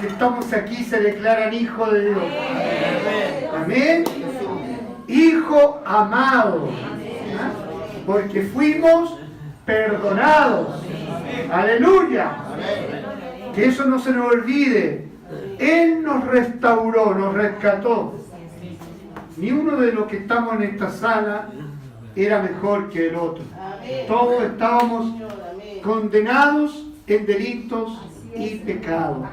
que estamos aquí se declaran hijos de Dios. Amén. Hijo amado. ¿Ah? Porque fuimos perdonados. Aleluya. Que eso no se nos olvide. Él nos restauró, nos rescató. Ni uno de los que estamos en esta sala era mejor que el otro. Todos estábamos condenados en delitos y pecados.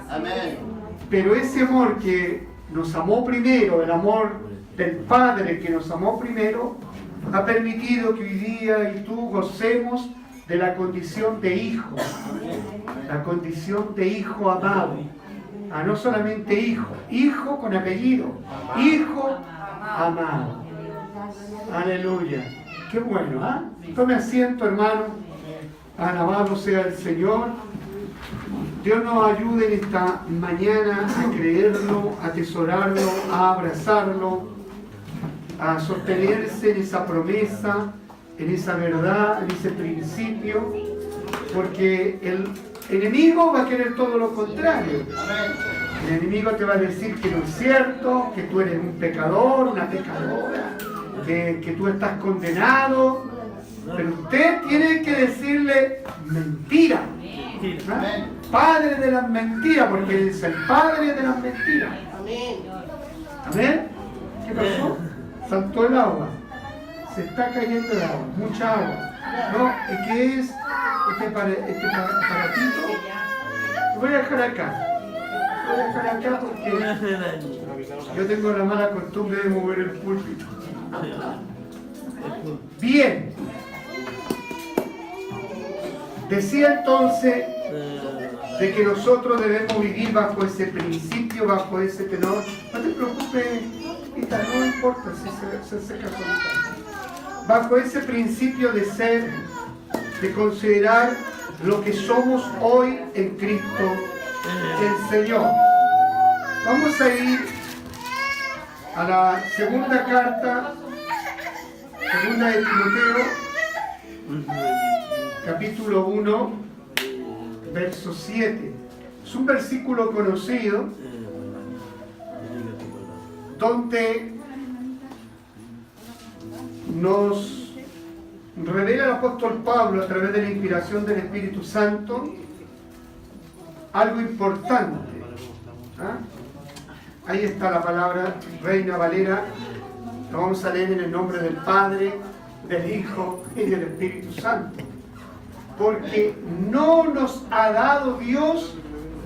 Pero ese amor que nos amó primero, el amor del Padre que nos amó primero, ha permitido que hoy día y tú gocemos de la condición de hijo. La condición de hijo amado. No solamente hijo, hijo con apellido, hijo amado. Aleluya. Qué bueno, ¿ah? Tome asiento, hermano. Alabado sea el Señor. Dios nos ayude en esta mañana a creerlo, a atesorarlo, a abrazarlo, a sostenerse en esa promesa, en esa verdad, en ese principio, porque el enemigo va a querer todo lo contrario. El enemigo te va a decir que no es cierto, que tú eres un pecador, una pecadora, que tú estás condenado, pero usted tiene que decirle mentira. Padre de las mentiras, porque Él es el padre de las mentiras. Amén. ¿Qué pasó? Saltó el agua. Se está cayendo el agua, mucha agua. No, es que es este aparatito. Lo voy a dejar acá. Lo voy a dejar acá porque yo tengo la mala costumbre de mover el púlpito. Bien. Decía entonces de que nosotros debemos vivir bajo ese principio, bajo ese tenor. No te preocupes, Pita, no importa si se seca solita. Bajo ese principio de ser, de considerar lo que somos hoy en Cristo, el Señor. Vamos a ir a la segunda carta, segunda de Timoteo, capítulo 1, verso 7. Es un versículo conocido donde nos revela el apóstol Pablo a través de la inspiración del Espíritu Santo algo importante. Ahí está la palabra Reina Valera. Lo vamos a leer en el nombre del Padre, del Hijo y del Espíritu Santo. Porque no nos ha dado Dios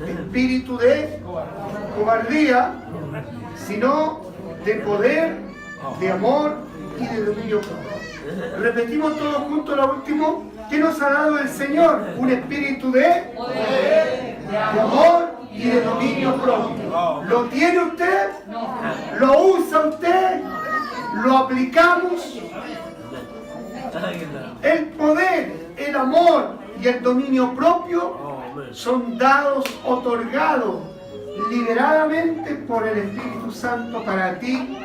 espíritu de cobardía, sino de poder, de amor y de dominio propio. Repetimos todos juntos la última. ¿Qué nos ha dado el Señor? Un espíritu de poder, de amor y de dominio propio. ¿Lo tiene usted? ¿Lo usa usted? ¿Lo aplicamos? El poder, el amor y el dominio propio son dados, otorgados liberadamente por el Espíritu Santo para ti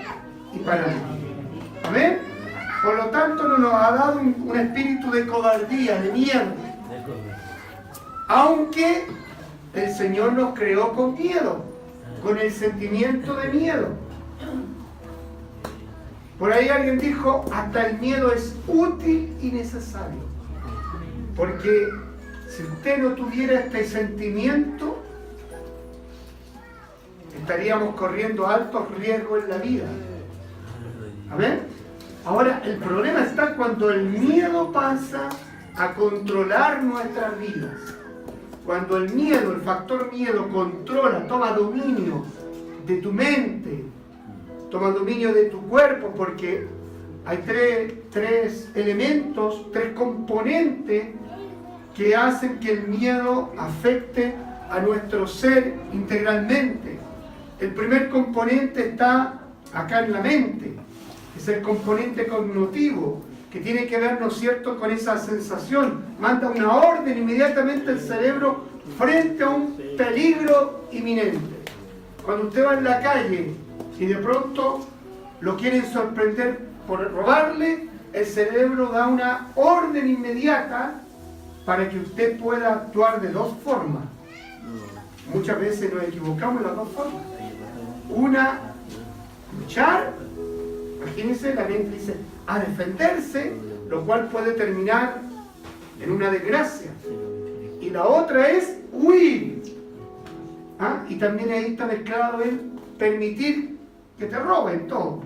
y para mí. ¿Amén? Por lo tanto, no nos ha dado un espíritu de cobardía, de miedo. Aunque el Señor nos creó con miedo, con el sentimiento de miedo. Por ahí alguien dijo, hasta el miedo es útil y necesario. Porque si usted no tuviera este sentimiento, estaríamos corriendo altos riesgos en la vida. ¿Amén? Ahora, el problema está cuando el miedo pasa a controlar nuestras vidas. Cuando el miedo, el factor miedo, controla, toma dominio de tu mente, toma dominio de tu cuerpo, porque hay tres elementos, tres componentes que hacen que el miedo afecte a nuestro ser integralmente. El primer componente está acá en la mente, es el componente cognitivo, que tiene que ver, ¿no es cierto?, con esa sensación. Manda una orden inmediatamente al cerebro frente a un peligro inminente. Cuando usted va en la calle y de pronto lo quieren sorprender por robarle, el cerebro da una orden inmediata para que usted pueda actuar de dos formas. muchas veces nos equivocamos en las dos formas. Una, luchar, imagínense, la mente dice, a defenderse, lo cual puede terminar en una desgracia. Y la otra es huir. ¿Ah? Y también ahí está mezclado el permitir que te roben todo.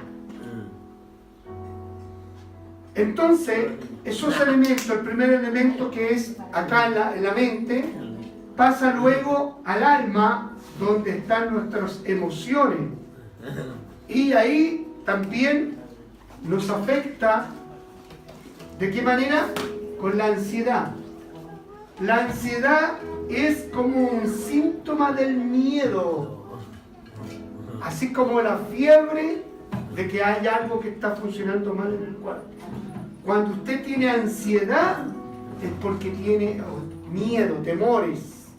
Entonces, esos elementos, el primer elemento que es acá en la mente, pasa luego al alma, donde están nuestras emociones. Y ahí también nos afecta, ¿de qué manera? Con la ansiedad. La ansiedad es como un síntoma del miedo, así como la fiebre de que hay algo que está funcionando mal en el cuerpo. Cuando usted tiene ansiedad es porque tiene miedo, temores,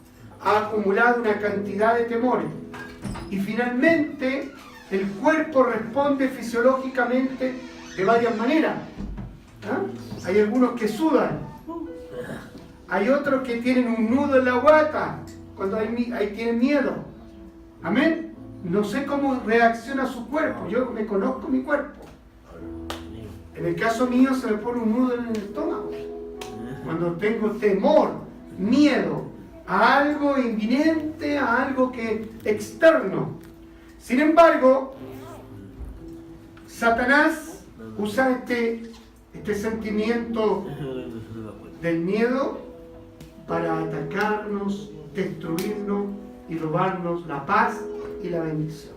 ha acumulado una cantidad de temores. Y finalmente el cuerpo responde fisiológicamente de varias maneras. ¿Ah? Hay algunos que sudan, hay otros que tienen un nudo en la guata cuando ahí tienen miedo. Amén. No sé cómo reacciona su cuerpo, yo me conozco mi cuerpo. En el caso mío se me pone un nudo en el estómago cuando tengo temor, miedo a algo inminente, a algo externo. Sin embargo, Satanás usa este sentimiento del miedo para atacarnos, destruirnos y robarnos la paz y la bendición.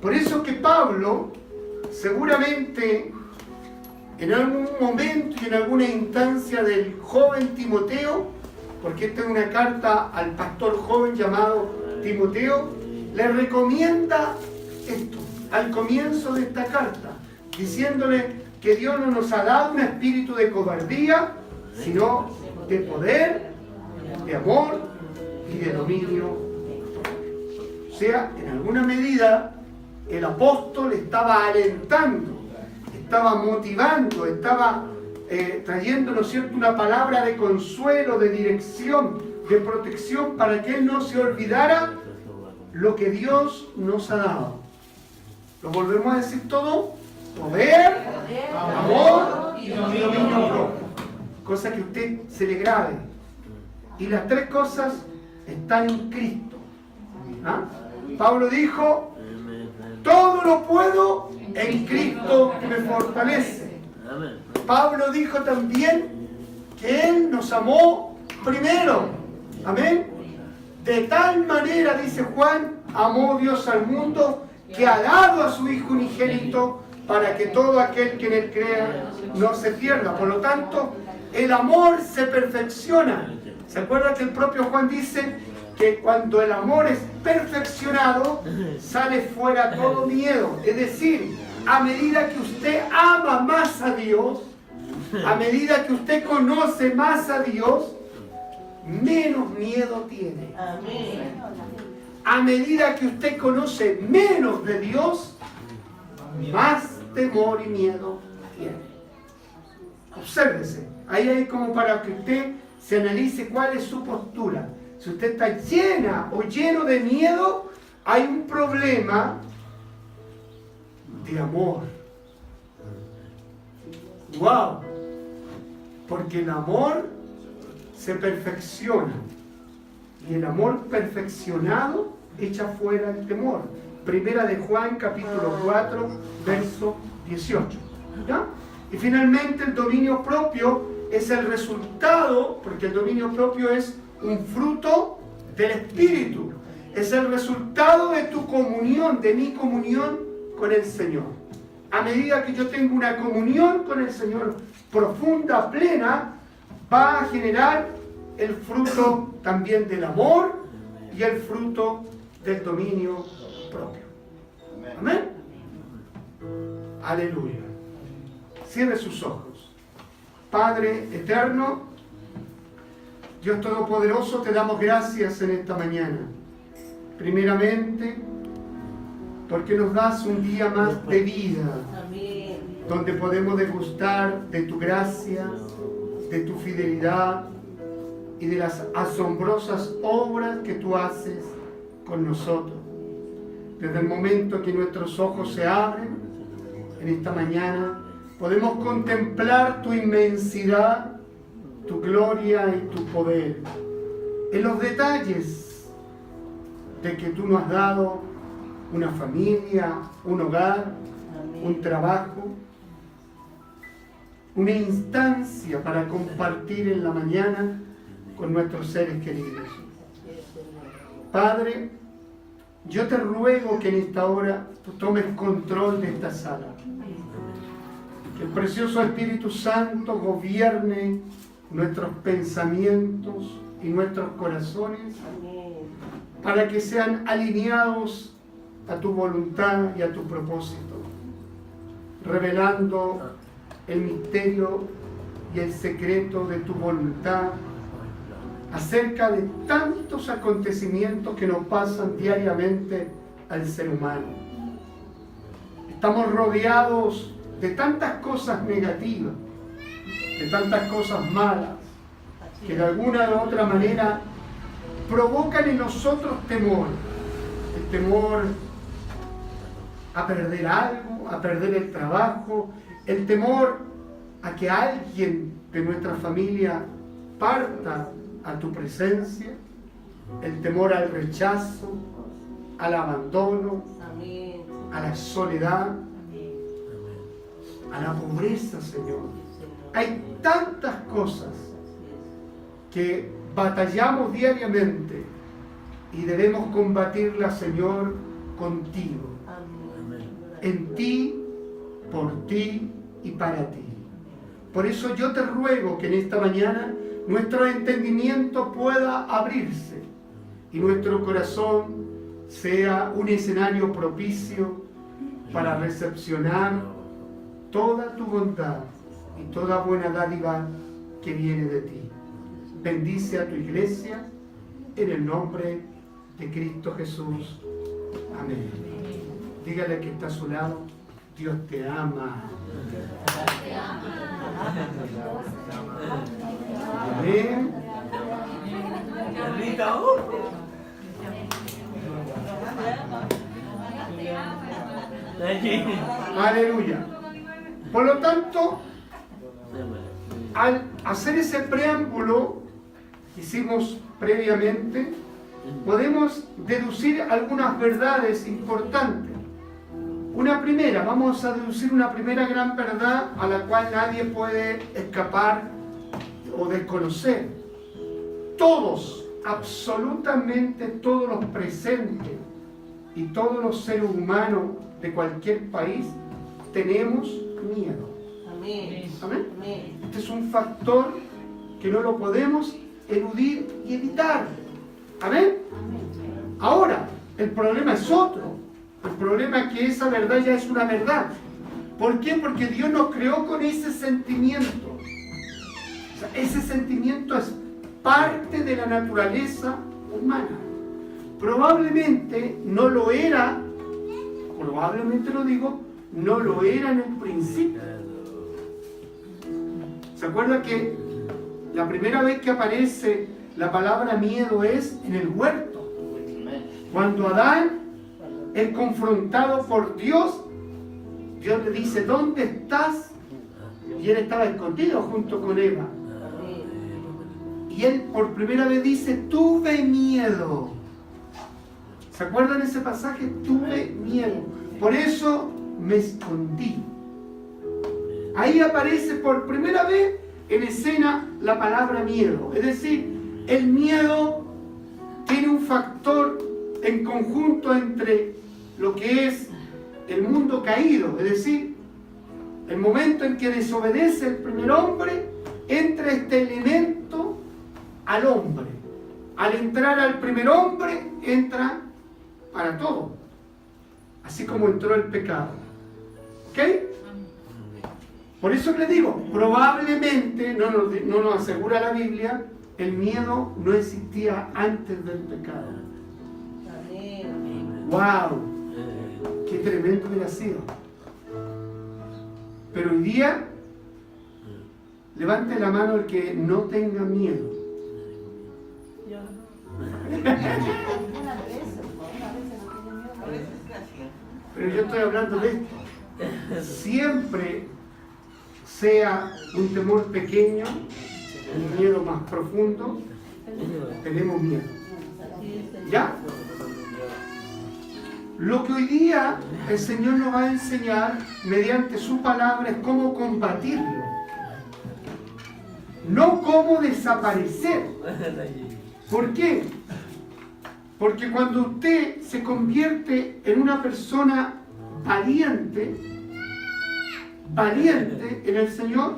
Por eso que Pablo, seguramente en algún momento y en alguna instancia del joven Timoteo, porque esta es una carta al pastor joven llamado Timoteo, le recomienda esto al comienzo de esta carta, diciéndole que Dios no nos ha dado un espíritu de cobardía, sino de poder, de amor y de dominio. O sea, en alguna medida el apóstol estaba alentando, estaba motivando, estaba trayendo, ¿no es cierto?, una palabra de consuelo, de dirección, de protección, para que él no se olvidara lo que Dios nos ha dado. ¿Lo volvemos a decir todo? Poder, amor y dominio propio. Cosa que a usted se le grabe. Y las tres cosas están en Cristo. ¿Ah? Pablo dijo, todo lo puedo en Cristo que me fortalece. Pablo dijo también que Él nos amó primero. Amén. De tal manera, dice Juan, amó Dios al mundo que ha dado a su Hijo unigénito para que todo aquel que en Él crea no se pierda. Por lo tanto, el amor se perfecciona. ¿Se acuerda que el propio Juan dice que cuando el amor es perfeccionado, sale fuera todo miedo? Es decir, a medida que usted ama más a Dios, a medida que usted conoce más a Dios, menos miedo tiene. A medida que usted conoce menos de Dios, más temor y miedo tiene. Obsérvese. Ahí hay como para que usted se analice cuál es su postura. Si usted está llena o lleno de miedo, hay un problema de amor. ¡Wow! Porque el amor se perfecciona. Y el amor perfeccionado echa fuera el temor. Primera de Juan, capítulo 4, verso 18. ¿Ya? Y finalmente el dominio propio es el resultado, porque el dominio propio es un fruto del Espíritu. Es el resultado de tu comunión, de mi comunión con el Señor. A medida que yo tengo una comunión con el Señor profunda, plena, va a generar el fruto también del amor y el fruto del dominio propio. Amén. Aleluya. Cierre sus ojos. Padre eterno, Dios Todopoderoso, te damos gracias en esta mañana. Primeramente, porque nos das un día más de vida, donde podemos degustar de tu gracia, de tu fidelidad y de las asombrosas obras que tú haces con nosotros. Desde el momento que nuestros ojos se abren, en esta mañana, podemos contemplar tu inmensidad, tu gloria y tu poder. En los detalles de que tú nos has dado una familia, un hogar, un trabajo, una instancia para compartir en la mañana con nuestros seres queridos. Padre, yo te ruego que en esta hora tú tomes control de esta sala. Que el precioso Espíritu Santo gobierne nuestros pensamientos y nuestros corazones para que sean alineados a tu voluntad y a tu propósito, revelando el misterio y el secreto de tu voluntad acerca de tantos acontecimientos que nos pasan diariamente al ser humano. Estamos rodeados de tantas cosas negativas, de tantas cosas malas, que de alguna u otra manera provocan en nosotros temor. El temor a perder algo, a perder el trabajo, el temor a que alguien de nuestra familia parta a tu presencia, el temor al rechazo, al abandono, a la soledad, a la pobreza, Señor. Hay tantas cosas que batallamos diariamente y debemos combatirlas, Señor, contigo. En ti, por ti y para ti. Por eso yo te ruego que en esta mañana nuestro entendimiento pueda abrirse y nuestro corazón sea un escenario propicio para recepcionar toda tu bondad y toda buena dádiva que viene de ti. Bendice a tu iglesia en el nombre de Cristo Jesús. Amén. Dígale que está a su lado: Dios te ama. Amén. Aleluya. Por lo tanto, al hacer ese preámbulo que hicimos previamente, podemos deducir algunas verdades importantes. Vamos a deducir una primera gran verdad a la cual nadie puede escapar o desconocer. Todos, absolutamente todos los presentes y todos los seres humanos de cualquier país tenemos miedo. Amén. ¿Amén? Amén. Este es un factor que no lo podemos eludir y evitar. ¿Amén? Ahora, el problema es otro. El problema es que esa verdad ya es una verdad. ¿Por qué? Porque Dios nos creó con ese sentimiento. O sea, ese sentimiento es parte de la naturaleza humana. Probablemente no lo era, probablemente lo digo, no lo era en el principio. ¿Se acuerda que la primera vez que aparece la palabra miedo es en el huerto? Cuando Adán es confrontado por Dios, Dios le dice: ¿dónde estás? Y él estaba escondido junto con Eva. Y él por primera vez dice: tuve miedo. ¿Se acuerdan ese pasaje? Tuve miedo. Por eso me escondí. Ahí aparece por primera vez en escena la palabra miedo. Es decir, el miedo tiene un factor en conjunto entre lo que es el mundo caído, es decir, el momento en que desobedece el primer hombre, entra este elemento al hombre. Al entrar al primer hombre, entra para todo, así como entró el pecado. ¿Ok? Por eso le digo, probablemente, no nos asegura la Biblia, el miedo no existía antes del pecado. ¡Wow! ¡Qué tremendo hubiera sido! Pero hoy día, levante la mano el que no tenga miedo. Pero yo estoy hablando de esto. Siempre sea un temor pequeño, un miedo más profundo, tenemos miedo. ¿Ya? Lo que hoy día el Señor nos va a enseñar mediante su palabra es cómo combatirlo. No cómo desaparecer. ¿Por qué? Porque cuando usted se convierte en una persona valiente en el Señor,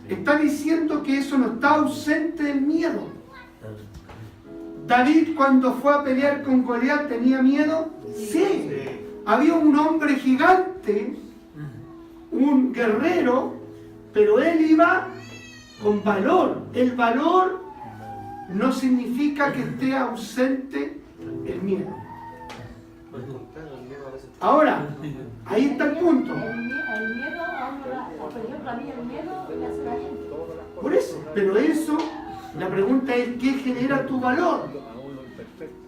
está diciendo que eso no está ausente del miedo. David, cuando fue a pelear con Goliat, ¿tenía miedo? Sí. Había un hombre gigante, un guerrero, pero él iba con valor. El valor no significa que esté ausente el miedo. Ahora, ahí está el punto. Por eso, pero eso, la pregunta es, ¿qué genera tu valor?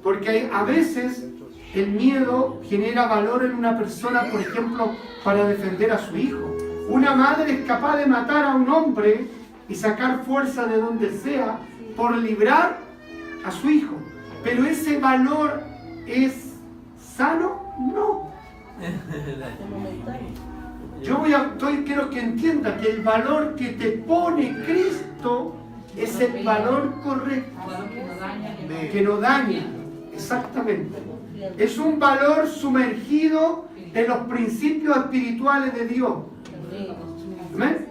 Porque a veces el miedo genera valor en una persona, por ejemplo, para defender a su hijo. Una madre es capaz de matar a un hombre y sacar fuerza de donde sea por librar a su hijo. Pero ese valor es sano, no. Quiero que entienda que el valor que te pone Cristo es el valor correcto, que no daña, exactamente. Es un valor sumergido en los principios espirituales de Dios. ¿Amén?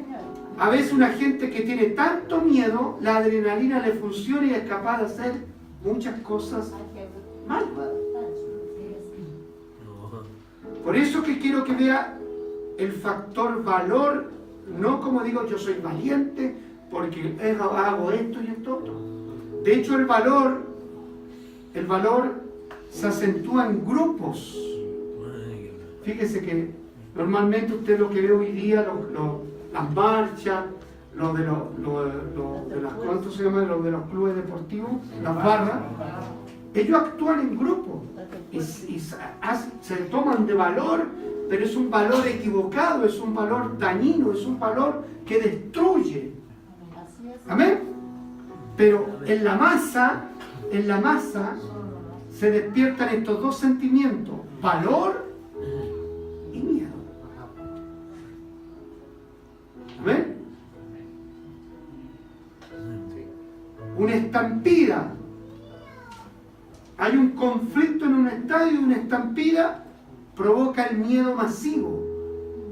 A veces una gente que tiene tanto miedo, la adrenalina le funciona y es capaz de hacer muchas cosas mal. Por eso que quiero que vea el factor valor, no como digo yo soy valiente porque hago esto y esto otro. De hecho el valor se acentúa en grupos. Fíjese que normalmente usted lo que ve hoy día, las marchas, ¿cuánto se llama? Los de los clubes deportivos, las barras, ellos actúan en grupo y se toman de valor, pero es un valor equivocado, es un valor dañino, es un valor que destruye. ¿Amén? Pero en la masa se despiertan estos dos sentimientos, valor y miedo. ¿Amén? Una estampida. Hay un conflicto en un estadio y una estampida provoca el miedo masivo.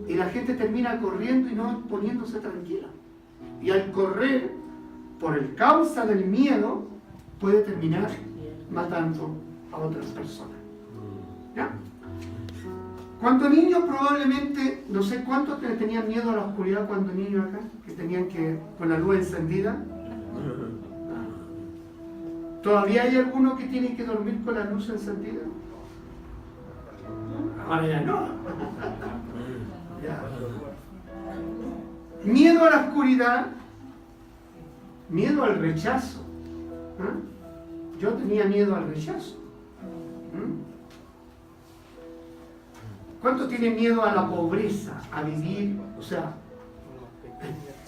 Y la gente termina corriendo y no poniéndose tranquila. Y al correr, por el causa del miedo, puede terminar matando a otras personas. ¿Ya? Cuando niños probablemente, no sé cuántos tenían miedo a la oscuridad cuando niños acá, que tenían que, con la luz encendida. ¿Todavía hay alguno que tiene que dormir con la luz encendida? Ahora ya no. Ya. Miedo a la oscuridad, miedo al rechazo. Yo tenía miedo al rechazo. ¿Cuánto tiene miedo a la pobreza? A vivir, o sea,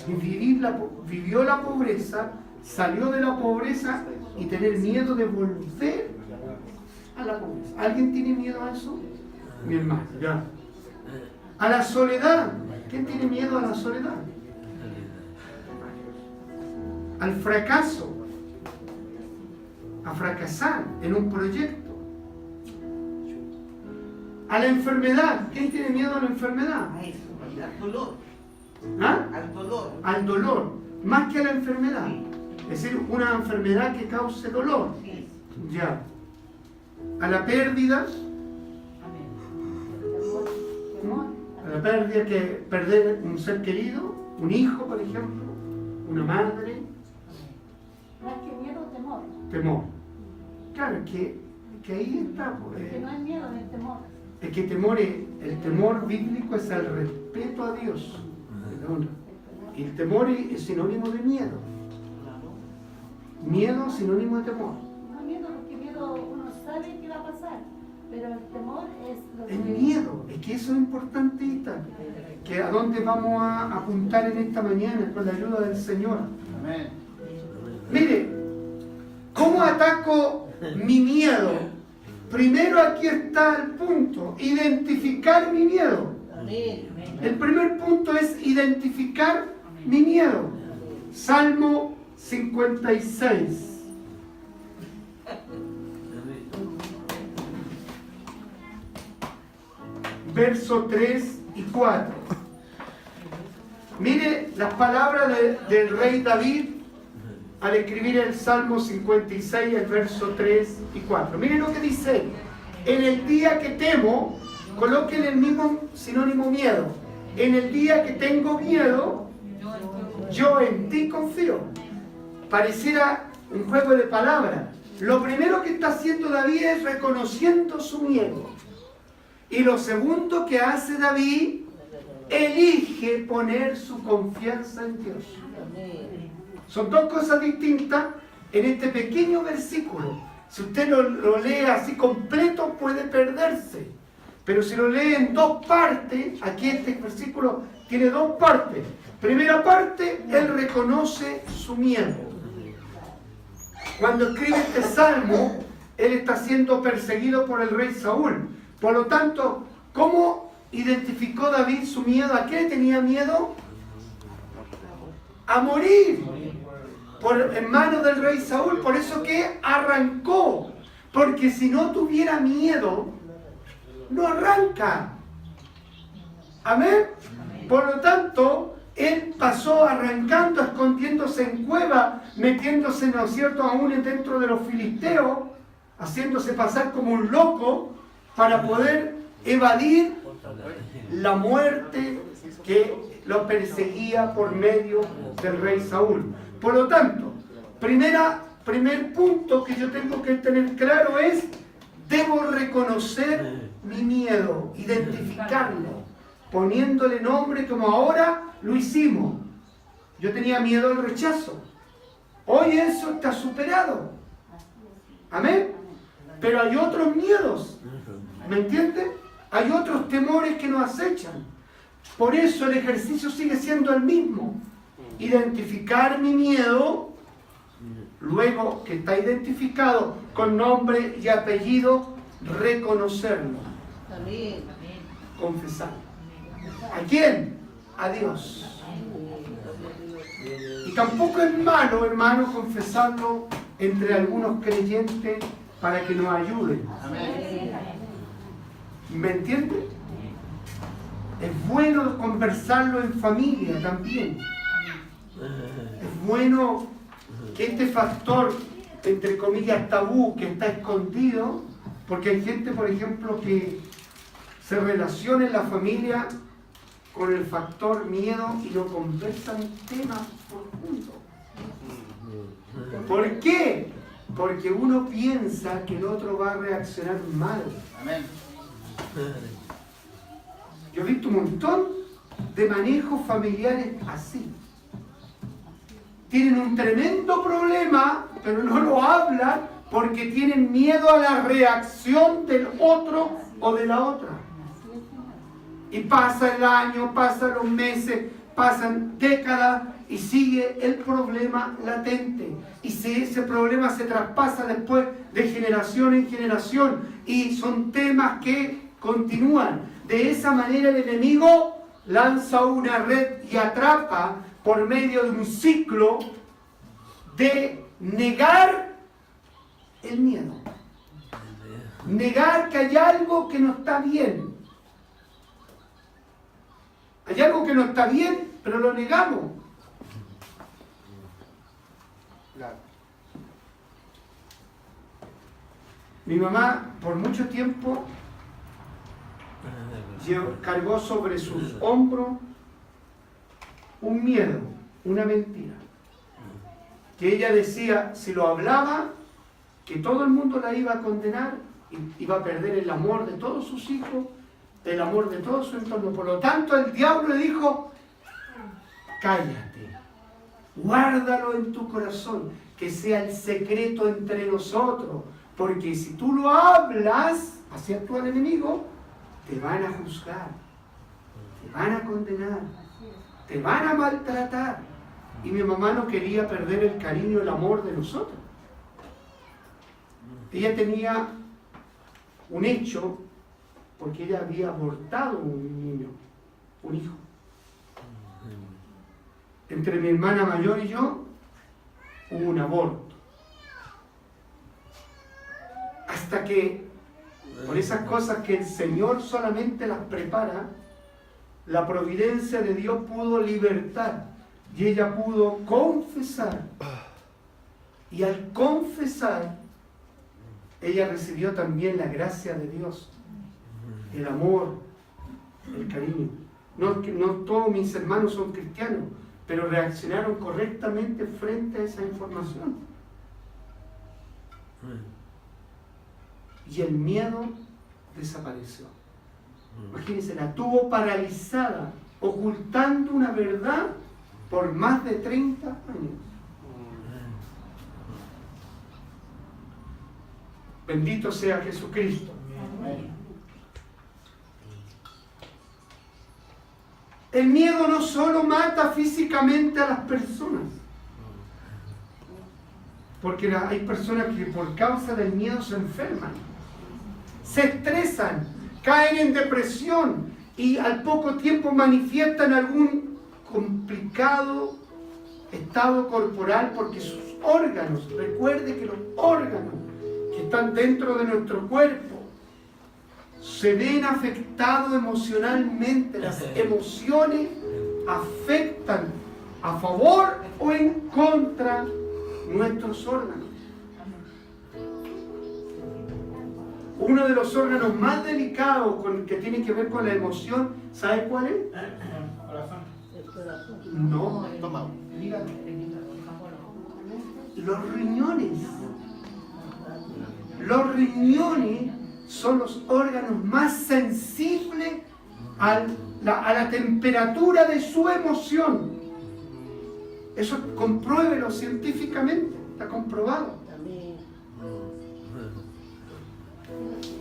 vivió la pobreza, salió de la pobreza y tener miedo de volver a la pobreza. ¿Alguien tiene miedo a eso? Mi hermano, ya. A la soledad. ¿Quién tiene miedo a la soledad? Al fracaso. A fracasar en un proyecto. A la enfermedad. ¿Quién tiene miedo a la enfermedad? Al dolor. ¿Ah? Al dolor. Al dolor. Más que a la enfermedad. Es decir, una enfermedad que cause dolor. Ya. A la pérdida. A la pérdida, que perder un ser querido, un hijo, por ejemplo, una madre. Más que miedo, temor. Temor. Claro, que ahí está. Que no es miedo, es temor. Es que el temor bíblico es el respeto a Dios. Y el temor es sinónimo de miedo. Miedo sinónimo de temor. No miedo, porque miedo sabe qué va a pasar, pero el temor es lo que... El miedo, es que eso es importante, Ita, que a dónde vamos a apuntar en esta mañana con la ayuda del Señor. Amén. Mire, ¿cómo ataco mi miedo? Primero aquí está el punto, identificar mi miedo. El primer punto es identificar mi miedo. Salmo 56. Verso 3 y 4. Mire las palabras del rey David al escribir el Salmo 56, el verso 3 y 4. Mire lo que dice: en el día que temo, coloquen el mismo sinónimo miedo. En el día que tengo miedo, yo en ti confío. Pareciera un juego de palabras. Lo primero que está haciendo David es reconociendo su miedo. Y lo segundo que hace David, elige poner su confianza en Dios. Son dos cosas distintas en este pequeño versículo. Si usted lo lee así completo, puede perderse. Pero si lo lee en dos partes, aquí este versículo tiene dos partes. Primera parte, él reconoce su miedo. Cuando escribe este salmo, él está siendo perseguido por el rey Saúl. Por lo tanto, ¿cómo identificó David su miedo? ¿A qué tenía miedo? A morir en manos del rey Saúl. Por eso que arrancó. Porque si no tuviera miedo, no arranca. Amén. Por lo tanto, él pasó arrancando, escondiéndose en cueva, metiéndose, ¿no es cierto?, aún dentro de los filisteos, haciéndose pasar como un loco para poder evadir la muerte que lo perseguía por medio del rey Saúl. Por lo tanto, primer punto que yo tengo que tener claro es: debo reconocer mi miedo, identificarlo, poniéndole nombre como ahora lo hicimos. Yo tenía miedo al rechazo. Hoy eso está superado. Amén. Pero hay otros miedos. ¿Me entienden? Hay otros temores que nos acechan. Por eso el ejercicio sigue siendo el mismo. Identificar mi miedo, luego que está identificado con nombre y apellido, reconocerlo. Confesarlo. ¿A quién? A Dios. Y tampoco es malo, hermano, confesarlo entre algunos creyentes para que nos ayuden. ¿Me entiende? Es bueno conversarlo en familia también. Es bueno que este factor, entre comillas, tabú, que está escondido, porque hay gente, por ejemplo, que se relaciona en la familia con el factor miedo y no conversan temas profundos. ¿Por qué? Porque uno piensa que el otro va a reaccionar mal. Amén. Yo he visto un montón de manejos familiares así. Tienen un tremendo problema, pero no lo hablan porque tienen miedo a la reacción del otro o de la otra. Y pasa el año, pasan los meses, pasan décadas y sigue el problema latente. Y si ese problema se traspasa después de generación en generación, y son temas que continúan. De esa manera el enemigo lanza una red y atrapa por medio de un ciclo de negar el miedo. Negar que hay algo que no está bien. Hay algo que no está bien, pero lo negamos. Claro. Mi mamá, por mucho tiempo, cargó sobre sus hombros un miedo, una mentira. Que ella decía, si lo hablaba, que todo el mundo la iba a condenar, y iba a perder el amor de todos sus hijos, el amor de todo su entorno. Por lo tanto, el diablo le dijo, cállate, guárdalo en tu corazón, que sea el secreto entre nosotros, Porque si tú lo hablas hacia tu enemigo, te van a juzgar, te van a condenar, te van a maltratar. Y mi mamá no quería perder el cariño y el amor de nosotros. Ella tenía un hecho, porque ella había abortado un niño, un hijo. Entre mi hermana mayor y yo hubo un aborto. Hasta que, por esas cosas que el Señor solamente las prepara, la providencia de Dios pudo libertar y ella pudo confesar. Y al confesar, ella recibió también la gracia de Dios, el amor, el cariño. No todos mis hermanos son cristianos, pero reaccionaron correctamente frente a esa información. Y el miedo desapareció. Imagínense, la tuvo paralizada, ocultando una verdad por más de 30 años. Bendito sea Jesucristo. El miedo no solo mata físicamente a las personas, porque hay personas que por causa del miedo se enferman, se estresan, caen en depresión y al poco tiempo manifiestan algún complicado estado corporal porque sus órganos, recuerde que los órganos que están dentro de nuestro cuerpo se ven afectados emocionalmente. Las emociones afectan a favor o en contra nuestros órganos. Uno de los órganos más delicados que tiene que ver con la emoción, ¿sabe cuál es? El corazón. No, los riñones. Los riñones son los órganos más sensibles a la temperatura de su emoción. Eso compruébelo científicamente, está comprobado.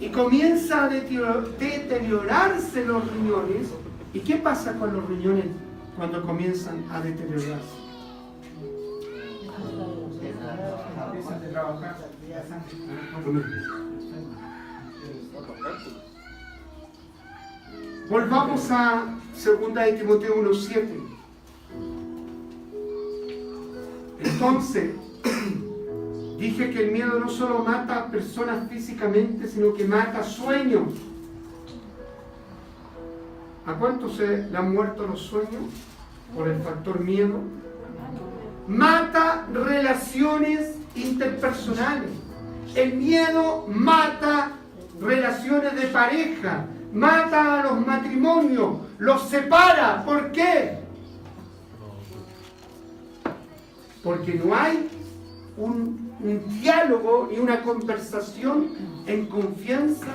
Y comienza a deteriorarse los riñones. ¿Y qué pasa con los riñones cuando comienzan a deteriorarse? Volvamos a 2 de Timoteo 1:7. Entonces, dije que el miedo no solo mata a personas físicamente, sino que mata sueños. ¿A cuántos se le han muerto los sueños por el factor miedo? Mata relaciones interpersonales. El miedo mata relaciones de pareja, mata a los matrimonios, los separa. ¿Por qué? Porque no hay un diálogo y una conversación en confianza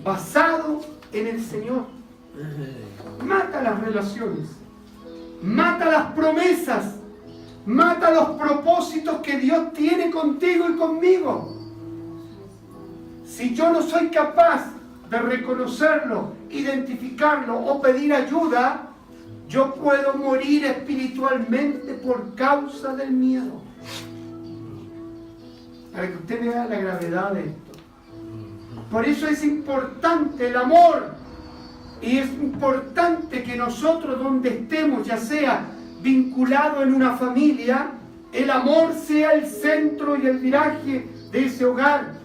basado en el Señor. Mata las relaciones, mata las promesas, mata los propósitos que Dios tiene contigo y conmigo. Si yo no soy capaz de reconocerlo, identificarlo o pedir ayuda, yo puedo morir espiritualmente por causa del miedo. Para que usted vea la gravedad de esto. Por eso es importante el amor. Y es importante que nosotros, donde estemos, ya sea vinculado en una familia, el amor sea el centro y el viraje de ese hogar.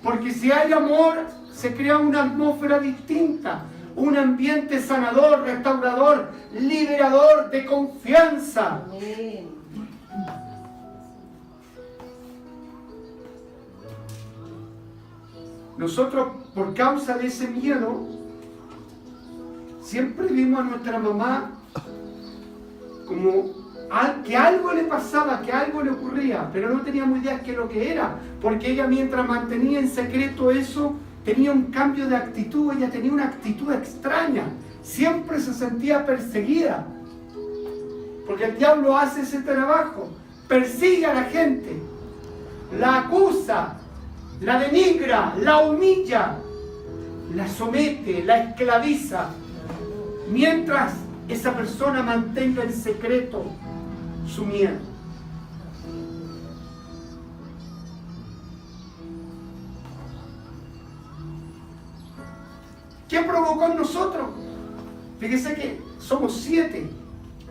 Porque si hay amor, se crea una atmósfera distinta, un ambiente sanador, restaurador, liberador, de confianza. Nosotros, por causa de ese miedo, siempre vimos a nuestra mamá como que algo le pasaba, que algo le ocurría, pero no teníamos idea qué es lo que era, porque ella, mientras mantenía en secreto eso, tenía un cambio de actitud. Ella tenía una actitud extraña, siempre se sentía perseguida, porque el diablo hace ese trabajo, persigue a la gente, la acusa, la denigra, la humilla, la somete, la esclaviza, mientras esa persona mantenga en secreto su miedo. ¿Qué provocó en nosotros? Fíjese que somos 7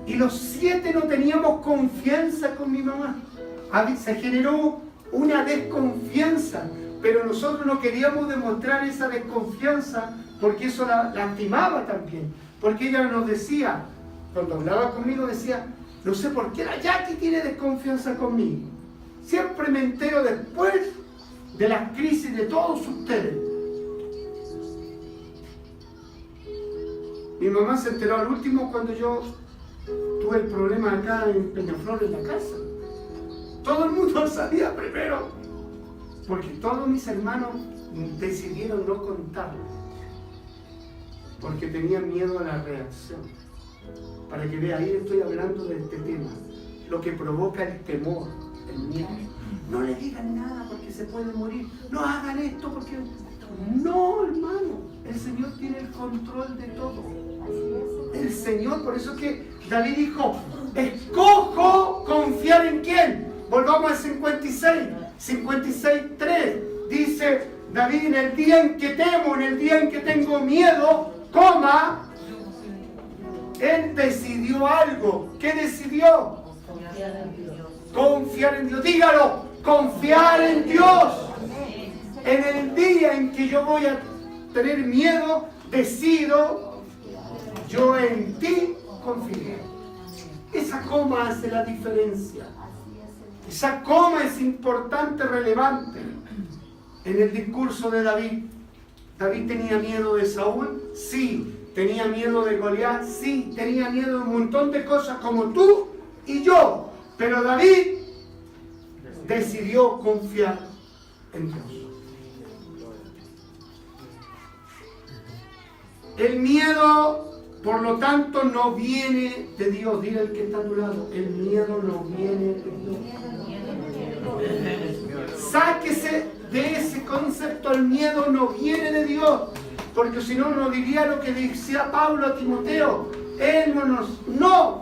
y los 7 no teníamos confianza con mi mamá. Se generó una desconfianza, pero nosotros no queríamos demostrar esa desconfianza porque eso la lastimaba también. Porque ella nos decía, cuando hablaba conmigo decía, no sé por qué la Jackie tiene desconfianza conmigo. Siempre me entero después de las crisis de todos ustedes. Mi mamá se enteró al último cuando yo tuve el problema acá en Peñaflor, en la casa. Todo el mundo lo sabía primero, porque todos mis hermanos decidieron no contarlo, porque tenían miedo a la reacción. Para que vea, ahí estoy hablando de este tema, lo que provoca el temor, el miedo. No le digan nada porque se puede morir, no hagan esto porque... No, hermano, el Señor tiene el control de todo. El Señor, por eso que David dijo, escojo confiar en quién. Volvamos al 56:3. Dice David, en el día en que temo, en el día en que tengo miedo, él decidió algo. ¿Qué decidió? Confiar en Dios. Dígalo, confiar en Dios. En el día en que yo voy a tener miedo, decido, yo en ti confiaré. Esa coma hace la diferencia. Esa coma es importante, relevante. En el discurso de David, ¿David tenía miedo de Saúl? Sí. ¿Tenía miedo de Goliat? Sí. Tenía miedo de un montón de cosas como tú y yo. Pero David decidió confiar en Dios. El miedo, por lo tanto, no viene de Dios. Dile al que está a tu lado, el miedo no viene de Dios. Sáquese de ese concepto, el miedo no viene de Dios. Porque si no, no diría lo que decía Pablo a Timoteo. Él no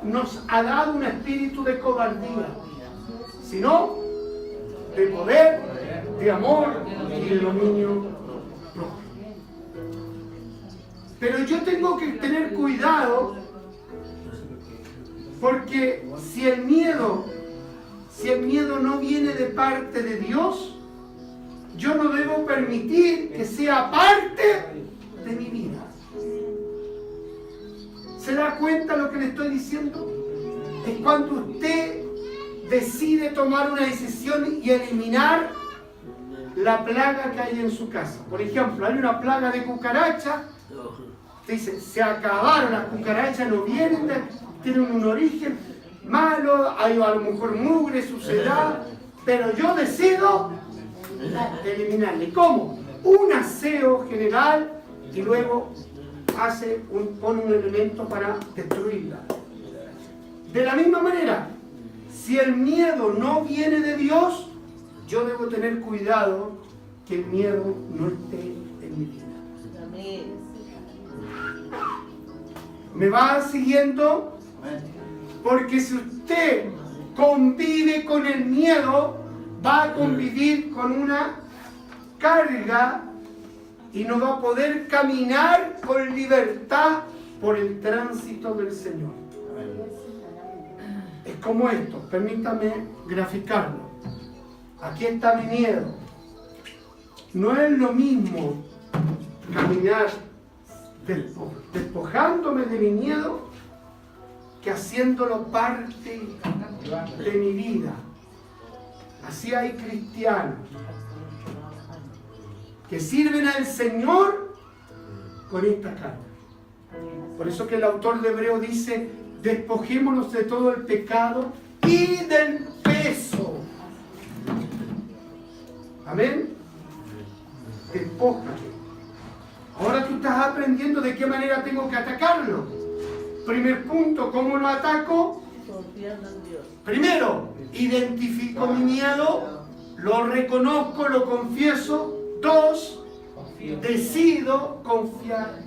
nos ha dado un espíritu de cobardía, sino de poder, de amor y de dominio propio. Pero yo tengo que tener cuidado, porque si el miedo no viene de parte de Dios, yo no debo permitir que sea parte de mi vida. ¿Se da cuenta lo que le estoy diciendo? Es cuando usted decide tomar una decisión y eliminar la plaga que hay en su casa. Por ejemplo, hay una plaga de cucarachas. Dice, se acabaron las cucarachas, no vienen, tienen un origen malo, hay a lo mejor mugre, suciedad, pero yo decido eliminarle. ¿Cómo? Un aseo general y luego pone un elemento para destruirla. De la misma manera, si el miedo no viene de Dios, yo debo tener cuidado que el miedo no esté en mi vida. ¿Me va siguiendo? Porque si usted convive con el miedo, va a convivir con una carga y no va a poder caminar con libertad por el tránsito del Señor. Es como esto, permítame graficarlo. Aquí está mi miedo. No es lo mismo caminar despojándome de mi miedo que haciéndolo parte de mi vida. Así hay cristianos que sirven al Señor con esta carga. Por eso que el autor de Hebreo dice, despojémonos de todo el pecado y del peso. Amén. Despójate. Ahora tú estás aprendiendo de qué manera tengo que atacarlo. Primer punto, ¿cómo lo ataco? Primero, identifico mi miedo, lo reconozco, lo confieso. 2, decido confiar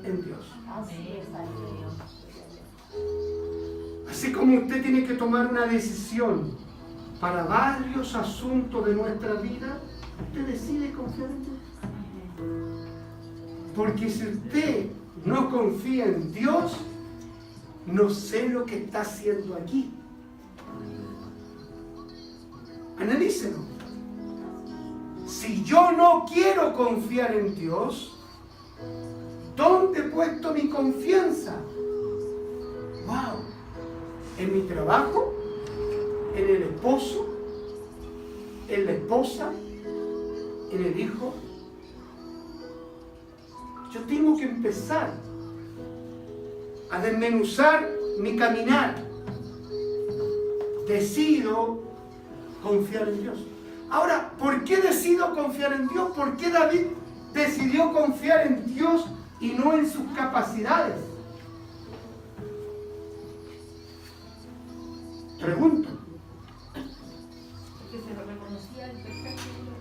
en Dios. Así como usted tiene que tomar una decisión para varios asuntos de nuestra vida, usted decide confiar en Dios. Porque si usted no confía en Dios, no sé lo que está haciendo aquí. Analícelo. Si yo no quiero confiar en Dios, ¿dónde he puesto mi confianza? ¡Wow! ¿En mi trabajo? ¿En el esposo? ¿En la esposa? ¿En el hijo? Yo tengo que empezar a desmenuzar mi caminar. Decido confiar en Dios. Ahora, ¿por qué decido confiar en Dios? ¿Por qué David decidió confiar en Dios y no en sus capacidades? Pregunto.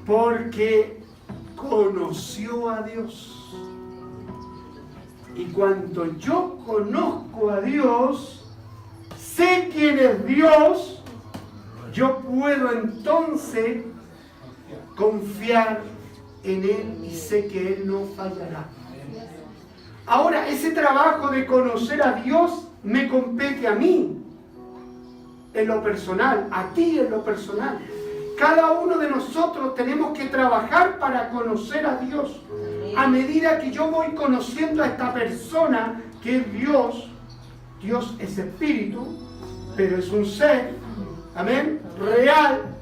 Porque conoció a Dios. Y cuando yo conozco a Dios, sé quién es Dios, yo puedo entonces confiar en Él y sé que Él no fallará. Ahora, ese trabajo de conocer a Dios me compete a mí, en lo personal, a ti en lo personal. Cada uno de nosotros tenemos que trabajar para conocer a Dios. A medida que yo voy conociendo a esta persona que es Dios, Dios es espíritu, pero es un ser, amén, real,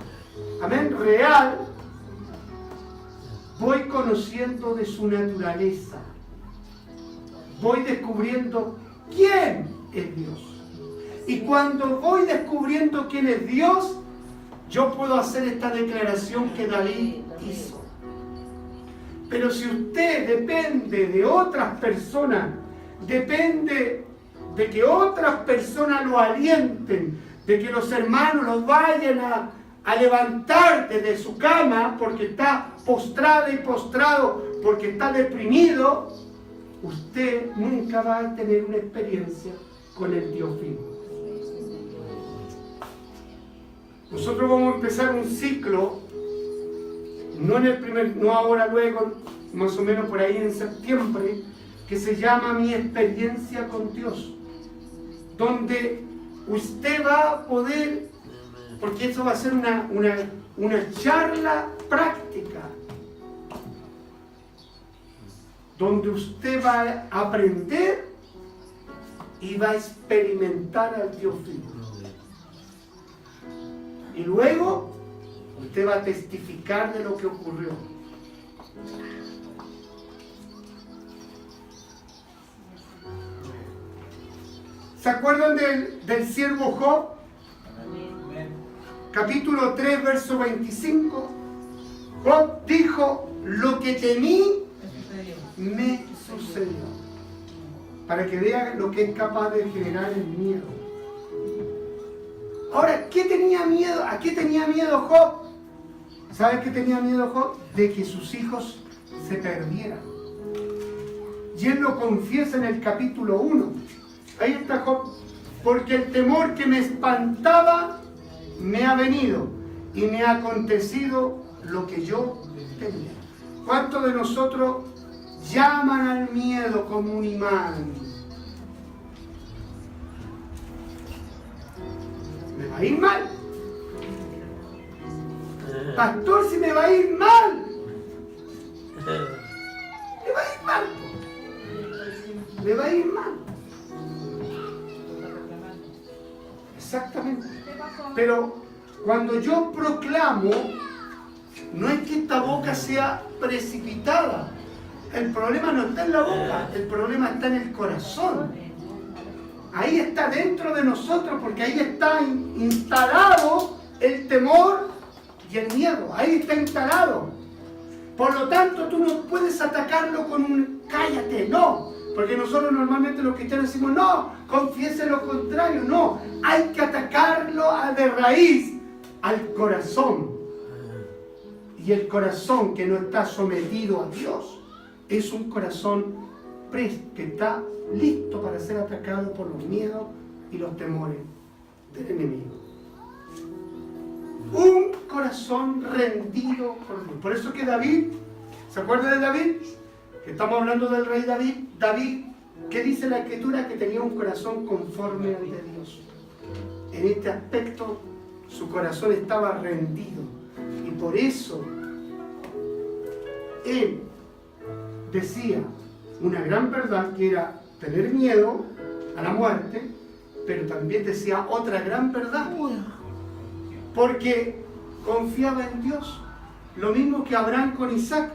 voy conociendo de su naturaleza, voy descubriendo quién es Dios. Y cuando voy descubriendo quién es Dios, yo puedo hacer esta declaración que David hizo. Pero si usted depende de otras personas, depende de que otras personas lo alienten, de que los hermanos los vayan a levantar desde su cama porque está postrada y postrado, porque está deprimido, usted nunca va a tener una experiencia con el Dios vivo. Nosotros vamos a empezar un ciclo, no ahora, luego, más o menos por ahí en septiembre, que se llama Mi experiencia con Dios, donde usted va a poder, porque eso va a ser una charla práctica, donde usted va a aprender y va a experimentar al Dios vivo. Y luego usted va a testificar de lo que ocurrió. ¿Se acuerdan del siervo Job? Capítulo 3, verso 25. Job dijo: lo que temí me sucedió. Para que vean lo que es capaz de generar el miedo. Ahora, ¿qué tenía miedo? ¿A qué tenía miedo Job? ¿Sabe qué tenía miedo Job? De que sus hijos se perdieran. Y él lo confiesa en el capítulo 1. Ahí está Job. Porque el temor que me espantaba me ha venido y me ha acontecido lo que yo temía. ¿Cuántos de nosotros llaman al miedo como un imán? Me va a ir mal. Pastor, si me va a ir mal. Me va a ir mal. Me va a ir mal. Exactamente. Pero cuando yo proclamo, no es que esta boca sea precipitada. El problema no está en la boca, el problema está en el corazón. Ahí está dentro de nosotros, porque ahí está instalado el temor y el miedo. Ahí está instalado. Por lo tanto, tú no puedes atacarlo con un cállate, no. Porque nosotros normalmente los cristianos decimos, no, confiese lo contrario. No, hay que atacarlo de raíz, al corazón. Y el corazón que no está sometido a Dios es un corazón que está listo para ser atacado por los miedos y los temores del enemigo. Un corazón rendido por Dios. Por eso que David, ¿se acuerda de David? Que estamos hablando del rey David. David, ¿qué dice la Escritura? Que tenía un corazón conforme al de Dios. En este aspecto, su corazón estaba rendido. Y por eso, él decía una gran verdad, que era tener miedo a la muerte, pero también decía otra gran verdad, porque confiaba en Dios, lo mismo que Abraham con Isaac.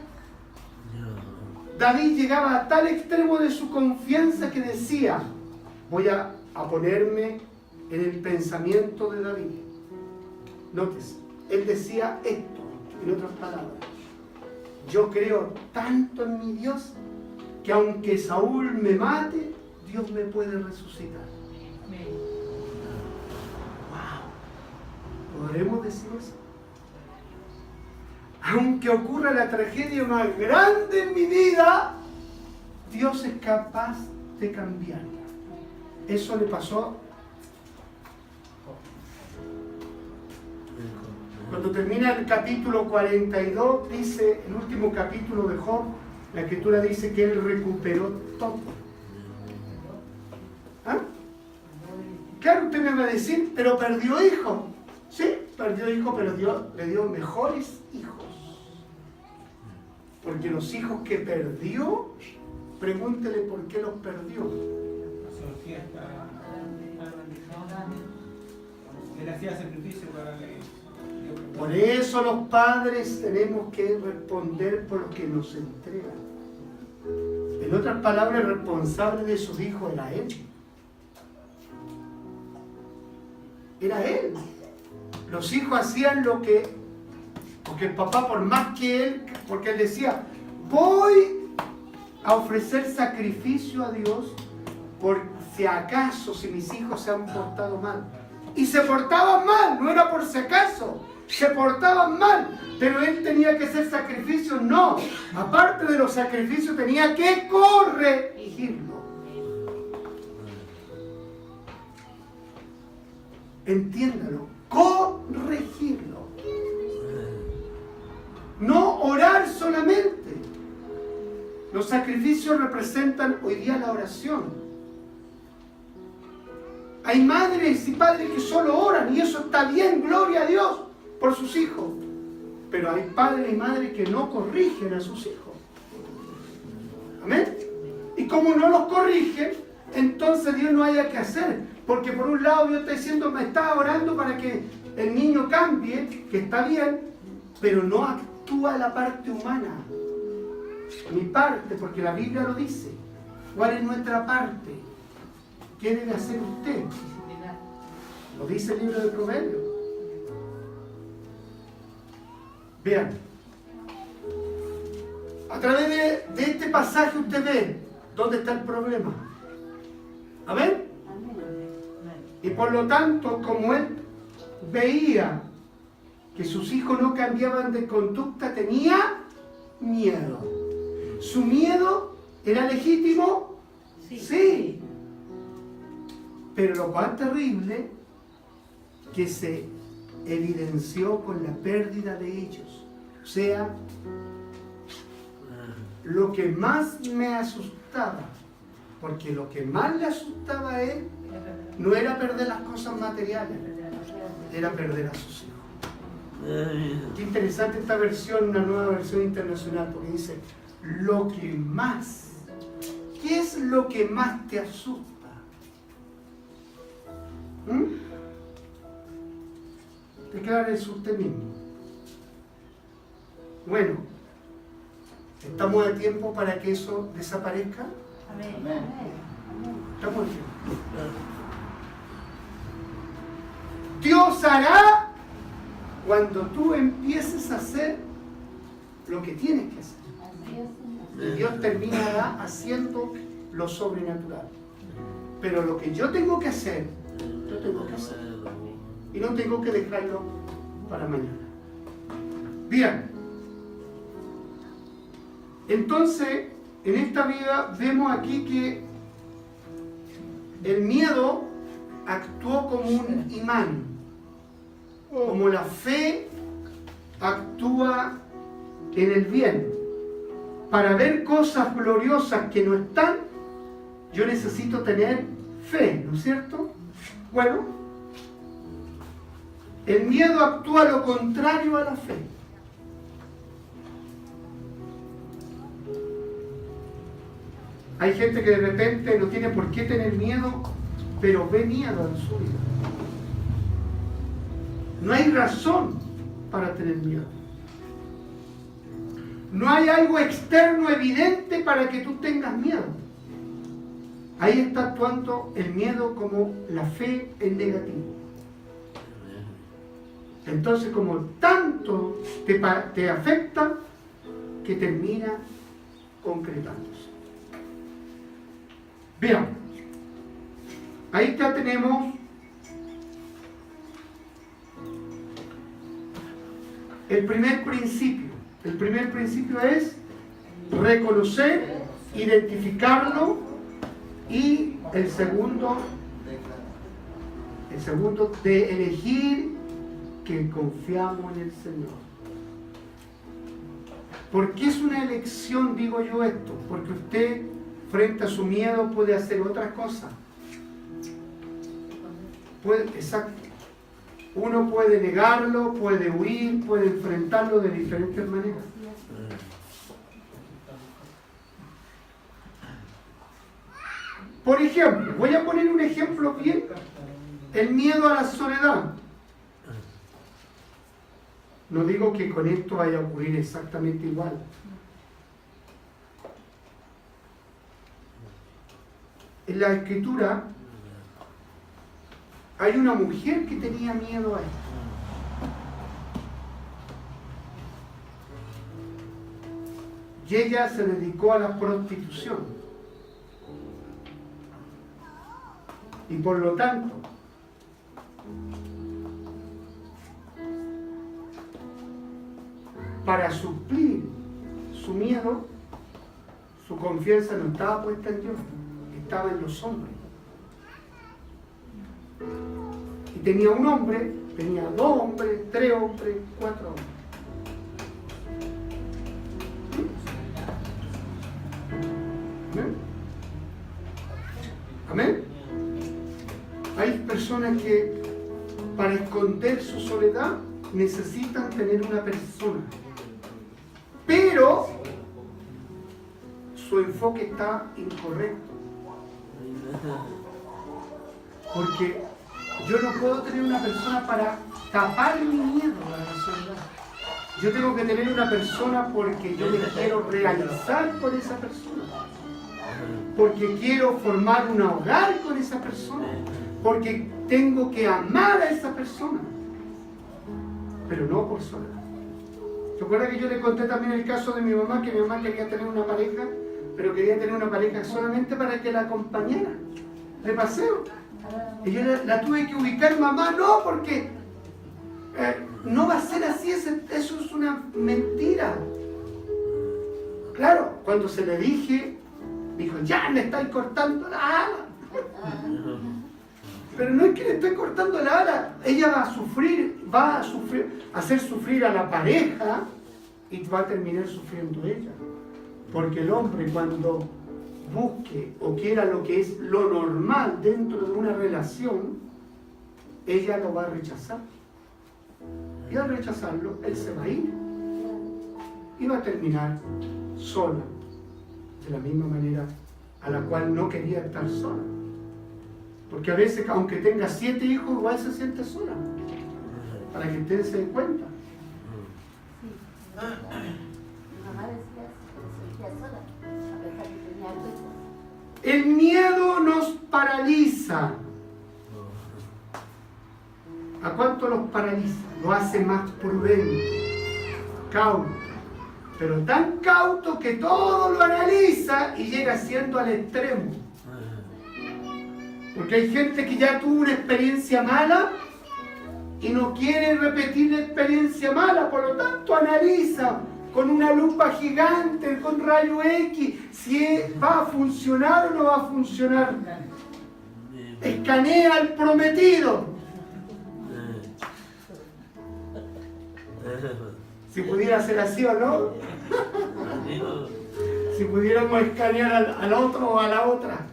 David llegaba a tal extremo de su confianza que decía, voy a ponerme en el pensamiento de David. Nótese, él decía esto, en otras palabras, yo creo tanto en mi Dios que aunque Saúl me mate, Dios me puede resucitar. Wow. ¿Podremos decir eso? Aunque ocurra la tragedia más grande en mi vida, Dios es capaz de cambiarla. Eso le pasó cuando termina el capítulo 42, dice, el último capítulo de Job, la Escritura dice que él recuperó todo. ¿Ah? Claro, usted me va a decir, pero perdió hijos. Sí, perdió hijos, pero Dios le dio mejores hijos. Porque los hijos que perdió, pregúntele por qué los perdió. Él hacía sacrificio para que... Por eso los padres tenemos que responder por lo que nos entregan. En otras palabras, el responsable de sus hijos era él. Era él. Los hijos hacían porque el papá, por más que él, porque él decía, voy a ofrecer sacrificio a Dios por si acaso, si mis hijos se han portado mal. Y se portaban mal, no era por si acaso. Se portaban mal, pero él tenía que hacer sacrificios, no. Aparte de los sacrificios, tenía que corregirlo. Entiéndalo, corregirlo. No orar solamente. Los sacrificios representan hoy día la oración. Hay madres y padres que solo oran y eso está bien, gloria a Dios por sus hijos. Pero hay padres y madres que no corrigen a sus hijos. Amén. Y como no los corrigen, entonces Dios no haya que hacer. Porque por un lado Dios está diciendo, me está orando para que el niño cambie, que está bien, pero no actúa la parte humana. Mi parte, porque la Biblia lo dice. ¿Cuál es nuestra parte? ¿Qué debe hacer usted? Lo dice el libro de Proverbios. Vean, a través de este pasaje usted ve dónde está el problema. ¿Amén? Y por lo tanto, como él veía que sus hijos no cambiaban de conducta, tenía miedo. ¿Su miedo era legítimo? Sí. Pero lo más terrible, que se evidenció con la pérdida de ellos. O sea, lo que más me asustaba, porque lo que más le asustaba a él no era perder las cosas materiales, era perder a sus hijos. Qué interesante esta versión, una nueva versión internacional, porque dice, lo que más, ¿qué es lo que más te asusta? Declárese usted mismo. Bueno, ¿estamos a tiempo para que eso desaparezca? Amén. Estamos a tiempo. Dios hará cuando tú empieces a hacer lo que tienes que hacer. Y Dios terminará haciendo lo sobrenatural. Pero lo que yo tengo que hacer, yo tengo que hacer. Y no tengo que dejarlo para mañana. Bien, Entonces, en esta vida vemos aquí que el miedo actuó como un imán, como la fe actúa en el bien. Para ver cosas gloriosas que no están, yo necesito tener fe, ¿no es cierto? Bueno, el miedo actúa lo contrario a la fe. Hay gente que de repente no tiene por qué tener miedo, pero ve miedo en su vida. No hay razón para tener miedo. No hay algo externo evidente para que tú tengas miedo. Ahí está actuando el miedo como la fe en negativo. Entonces, como tanto te afecta, que termina concretándose. Vean, ahí ya tenemos el primer principio. El primer principio es reconocer, identificarlo, y el segundo de elegir que confiamos en el Señor. ¿Por qué es una elección, digo yo esto? Porque usted frente a su miedo puede hacer otras cosas. Exacto. Uno puede negarlo, puede huir, puede enfrentarlo de diferentes maneras. Por ejemplo, voy a poner un ejemplo bien, el miedo a la soledad. No digo que con esto vaya a ocurrir exactamente igual. En la Escritura hay una mujer que tenía miedo a esto. Y ella se dedicó a la prostitución. Y por lo tanto, para suplir su miedo, su confianza no estaba puesta en Dios, estaba en los hombres. Y tenía un hombre, tenía 2 hombres, 3 hombres, 4 hombres. ¿Amén? ¿Amén? Hay personas que para esconder su soledad necesitan tener una persona, pero su enfoque está incorrecto, porque yo no puedo tener una persona para tapar mi miedo a la soledad. Yo tengo que tener una persona porque yo me quiero realizar con esa persona, porque quiero formar un hogar con esa persona, porque tengo que amar a esa persona, pero no por soledad. ¿Se acuerda que yo le conté también el caso de mi mamá, que mi mamá quería tener una pareja, pero quería tener una pareja solamente para que la acompañara de paseo? Y yo la tuve que ubicar, mamá, no, porque no va a ser así, eso es una mentira. Claro, cuando se le dije, dijo, ya me estáis cortando la ala. Pero no es que le estoy cortando la ala, ella va a hacer sufrir a la pareja y va a terminar sufriendo ella. Porque el hombre, cuando busque o quiera lo que es lo normal dentro de una relación, ella lo va a rechazar. Y al rechazarlo, él se va a ir y va a terminar sola, de la misma manera a la cual no quería estar sola. Porque a veces, aunque tenga 7 hijos, igual se siente sola. Para que ustedes se den cuenta. Mi mamá decía que se sentía sola, a pesar que tenía hijos. El miedo nos paraliza. ¿A cuánto los paraliza? Lo hace más prudente, cauto. Pero tan cauto que todo lo analiza y llega siendo al extremo. Porque hay gente que ya tuvo una experiencia mala y no quiere repetir la experiencia mala, por lo tanto analiza con una lupa gigante, con rayo X, si va a funcionar o no va a funcionar. Escanea al prometido. Si pudiera ser así o no. Si pudiéramos escanear al otro o a la otra.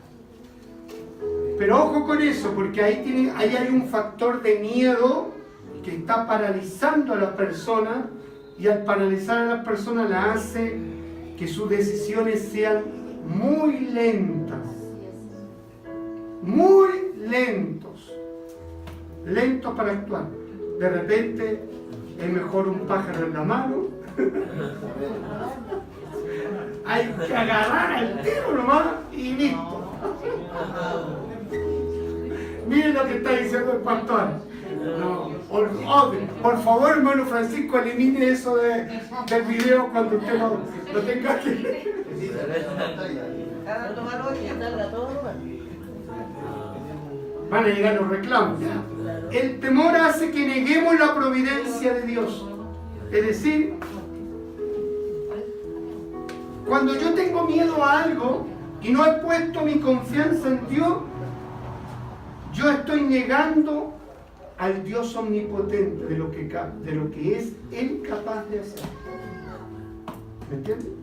Pero ojo con eso, porque ahí hay un factor de miedo que está paralizando a la persona, y al paralizar a la persona la hace que sus decisiones sean muy lentas. Muy lentos. Lentos para actuar. De repente es mejor un pájaro en la mano. Hay que agarrar al tiro nomás y listo. Miren lo que está diciendo el pastor. No, por favor, hermano Francisco, elimine eso del video cuando usted lo tenga que... Van a llegar los reclamos. El temor hace que neguemos la providencia de Dios. Es decir, cuando yo tengo miedo a algo y no he puesto mi confianza en Dios, yo estoy negando al Dios omnipotente de lo que es Él capaz de hacer. ¿Me entienden?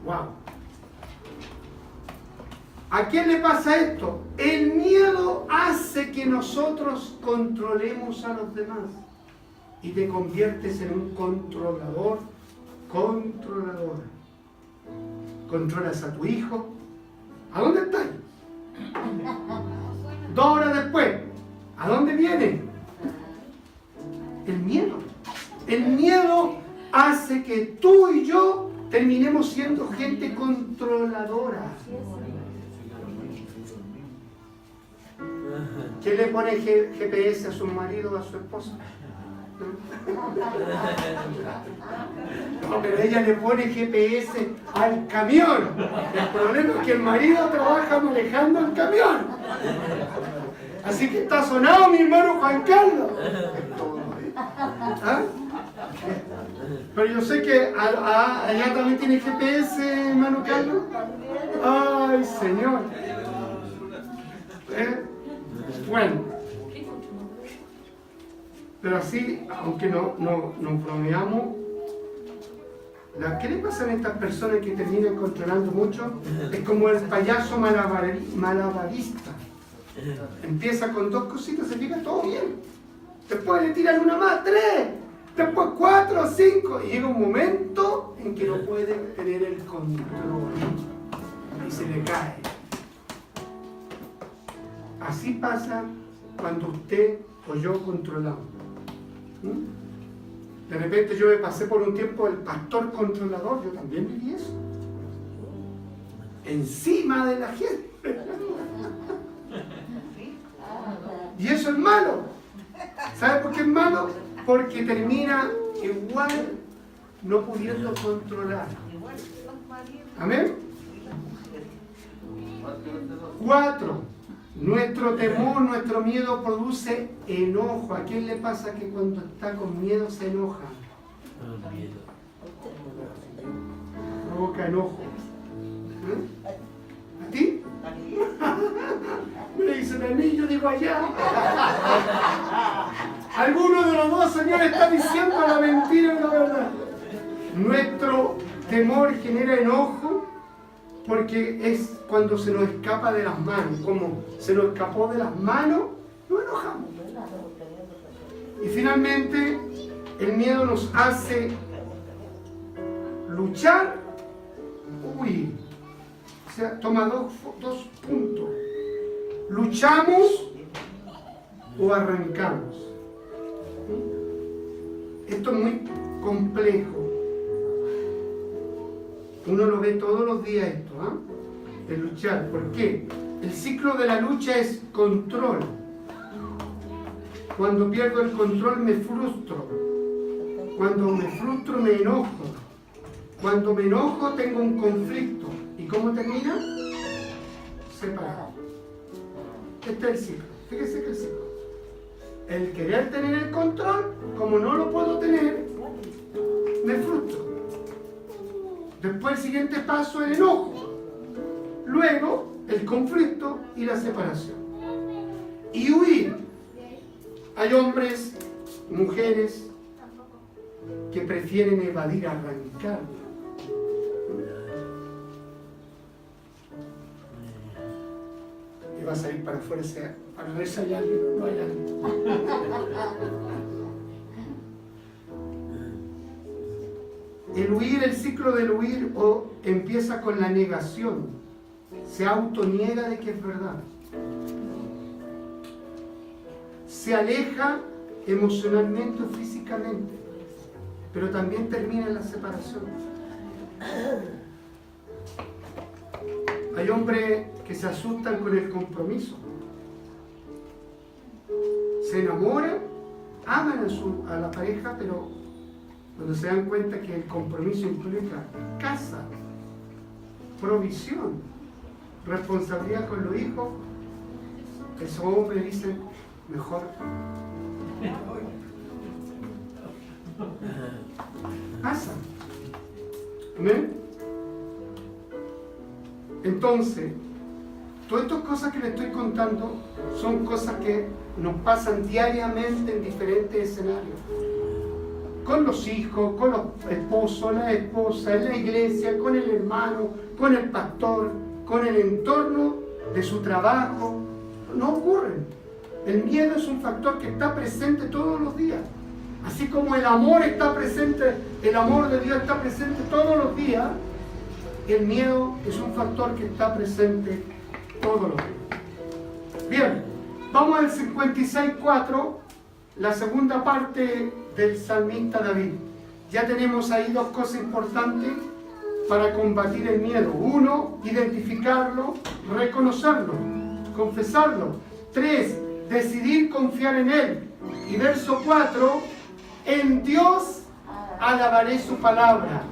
¡Wow! ¿A quién le pasa esto? El miedo hace que nosotros controlemos a los demás y te conviertes en un controlador, controladora. Controlas a tu hijo. ¿A dónde estás? 2 horas después. ¿A dónde viene? El miedo. El miedo hace que tú y yo terminemos siendo gente controladora. ¿Quién le pone GPS a su marido o a su esposa? No, pero ella le pone GPS al camión. El problema es que el marido trabaja manejando el camión. Así que está sonado mi hermano Juan Carlos. ¿Ah? Pero yo sé que allá también tiene GPS, hermano Carlos. Ay, Señor. Bueno, pero así, aunque no bromeamos, ¿qué le pasa a estas personas que terminan controlando mucho? Es como el payaso malabarista. Empieza con 2 cositas, se fija todo bien. Después le tiran una más, 3, después 4, 5, y llega un momento en que no puede tener el control y se le cae. Así pasa cuando usted o yo controlamos. De repente yo me pasé por un tiempo el pastor controlador, yo también viví eso. Encima de la gente. Y eso es malo. ¿Sabe por qué es malo? Porque termina igual no pudiendo controlar. Amén. 4. Nuestro temor, nuestro miedo produce enojo. ¿A quién le pasa que cuando está con miedo se enoja? Provoca enojo. ¿A ti? Me dicen a mí, yo digo allá. Alguno de los dos señores está diciendo la mentira y la verdad. Nuestro temor genera enojo porque es cuando se nos escapa de las manos. Como se nos escapó de las manos, nos enojamos. Y finalmente, el miedo nos hace luchar, huir. O sea, toma dos puntos. ¿Luchamos o arrancamos? Esto es muy complejo. Uno lo ve todos los días esto, de luchar. ¿Por qué? El ciclo de la lucha es control. Cuando pierdo el control me frustro. Cuando me frustro me enojo. Cuando me enojo tengo un conflicto. ¿Y cómo termina? Separado. Este es el ciclo. Fíjese que el ciclo. El querer tener el control, como no lo puedo tener, me frustro. Después el siguiente paso es el enojo. Luego el conflicto y la separación. Y huir. Hay hombres, mujeres que prefieren evadir, arrancar. Y vas a ir para afuera para ver si hay alguien o no hay alguien. El huir, el ciclo del huir empieza con la negación. Se autoniega de que es verdad. Se aleja emocionalmente o físicamente, pero también termina en la separación. Hay hombres que se asustan con el compromiso. Se enamoran, aman a la pareja, pero cuando se dan cuenta que el compromiso implica casa, provisión, responsabilidad con los hijos, esos hombres dicen, mejor pasa. ¿Amén? Entonces, todas estas cosas que les estoy contando son cosas que nos pasan diariamente en diferentes escenarios. Con los hijos, con los esposos, la esposa, en la iglesia, con el hermano, con el pastor, con el entorno de su trabajo. No ocurren. El miedo es un factor que está presente todos los días. Así como el amor está presente, el amor de Dios está presente todos los días, el miedo es un factor que está presente todos los días. Bien, vamos al 56.4, la segunda parte del salmista David. Ya tenemos ahí dos cosas importantes para combatir el miedo. Uno, identificarlo, reconocerlo, confesarlo. 3, decidir confiar en Él. Y verso 4, en Dios alabaré su palabra.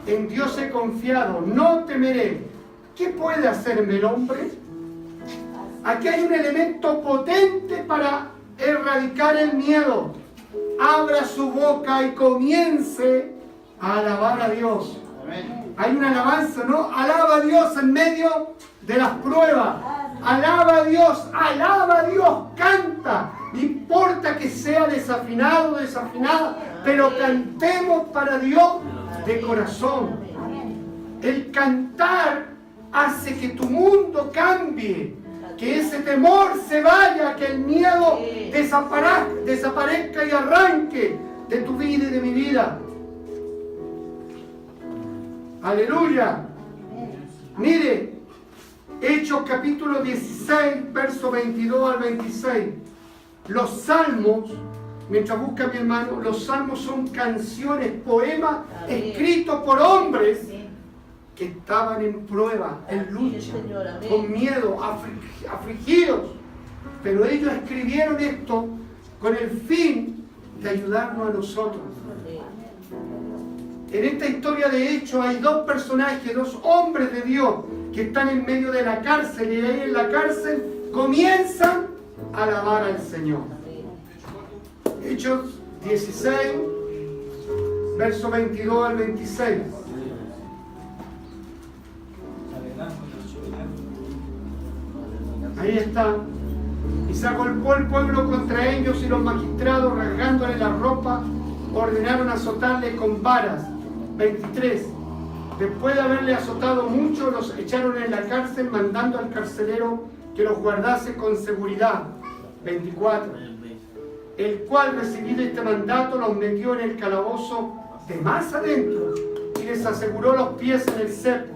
En Dios he confiado, no temeré. ¿Qué puede hacerme el hombre? Aquí hay un elemento potente para erradicar el miedo. Abra su boca y comience a alabar a Dios. Hay una alabanza, ¿no? Alaba a Dios en medio de las pruebas. Alaba a Dios, canta. No importa que sea desafinado o desafinada, pero cantemos para Dios de corazón. El cantar hace que tu mundo cambie, que ese temor se vaya, que el miedo desaparezca y arranque de tu vida y de mi vida. Aleluya. Mire, Hechos capítulo 16, verso 22 al 26. Los salmos, mientras busca mi hermano, los salmos son canciones, poemas escritos por hombres que estaban en prueba, en lucha, con miedo, afligidos. Pero ellos escribieron esto con el fin de ayudarnos a nosotros. En esta historia de Hechos hay dos personajes, dos hombres de Dios que están en medio de la cárcel, y ahí en la cárcel comienzan a alabar al Señor. Hechos 16, verso 22 al 26. Ahí está. Y se agolpó el pueblo contra ellos, y los magistrados, rasgándole la ropa, ordenaron azotarle con varas. 23. Después de haberle azotado mucho, los echaron en la cárcel, mandando al carcelero que los guardase con seguridad. 24. El cual, recibido este mandato, los metió en el calabozo de más adentro y les aseguró los pies en el cepo.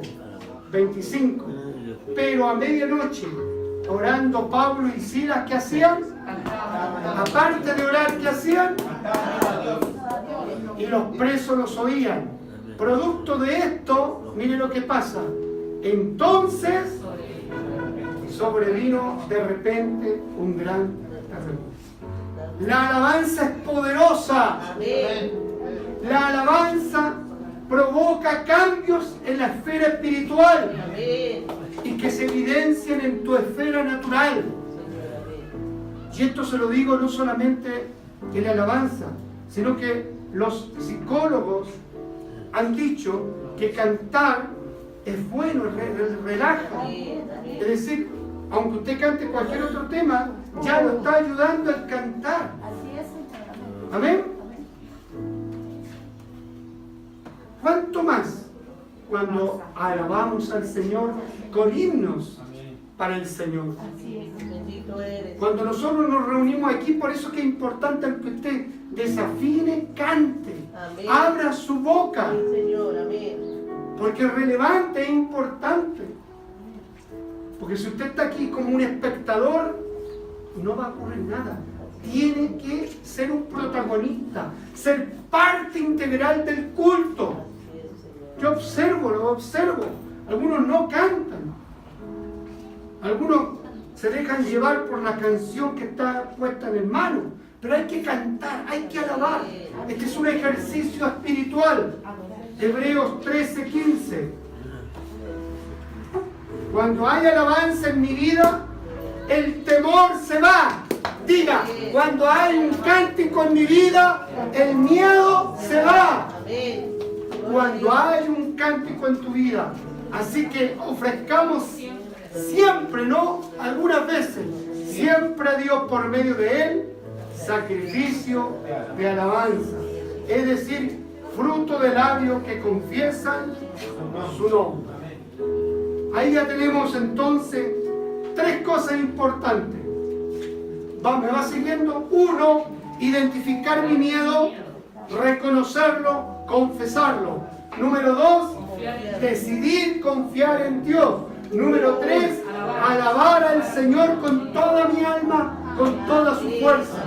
25. Pero a medianoche, orando Pablo y Silas, ¿qué hacían? Aparte de orar, ¿qué hacían? Y los presos los oían. Producto de esto, mire lo que pasa. Entonces sobrevino de repente un gran terremoto. La alabanza es poderosa. La alabanza provoca cambios en la esfera espiritual y que se evidencian en tu esfera natural. Y esto se lo digo no solamente en la alabanza, sino que los psicólogos han dicho que cantar es bueno, relaja. Es decir, aunque usted cante cualquier otro tema, ya lo está ayudando al cantar. Así es, Señor. ¿Amén? ¿Cuánto más cuando alabamos al Señor con himnos para el Señor? Así es. Bendito eres. Cuando nosotros nos reunimos aquí, por eso que es importante que usted desafine, cante, Amén. abra su boca, Sí, Señor, amén. porque es relevante, es importante. Porque si usted está aquí como un espectador, no va a ocurrir nada. Tiene que ser un protagonista, ser parte integral del culto. Así es, Señor. Yo observo, lo observo. Algunos no cantan. Algunos se dejan llevar por la canción que está puesta en el mano. Pero hay que cantar, hay que alabar. Este es un ejercicio espiritual. Hebreos 13:15. Cuando hay alabanza en mi vida, el temor se va. Diga, cuando hay un cántico en mi vida, el miedo se va. Amén. Cuando hay un cántico en tu vida. Así que ofrezcamos siempre, no algunas veces, siempre a Dios por medio de Él, sacrificio de alabanza. Es decir, fruto de labios que confiesan su nombre. Ahí ya tenemos entonces 3 cosas importantes. ¿Me va siguiendo? 1, identificar mi miedo, reconocerlo, confesarlo. Número 2, decidir confiar en Dios. Número 3, alabar al Señor con toda mi alma, con toda su fuerza.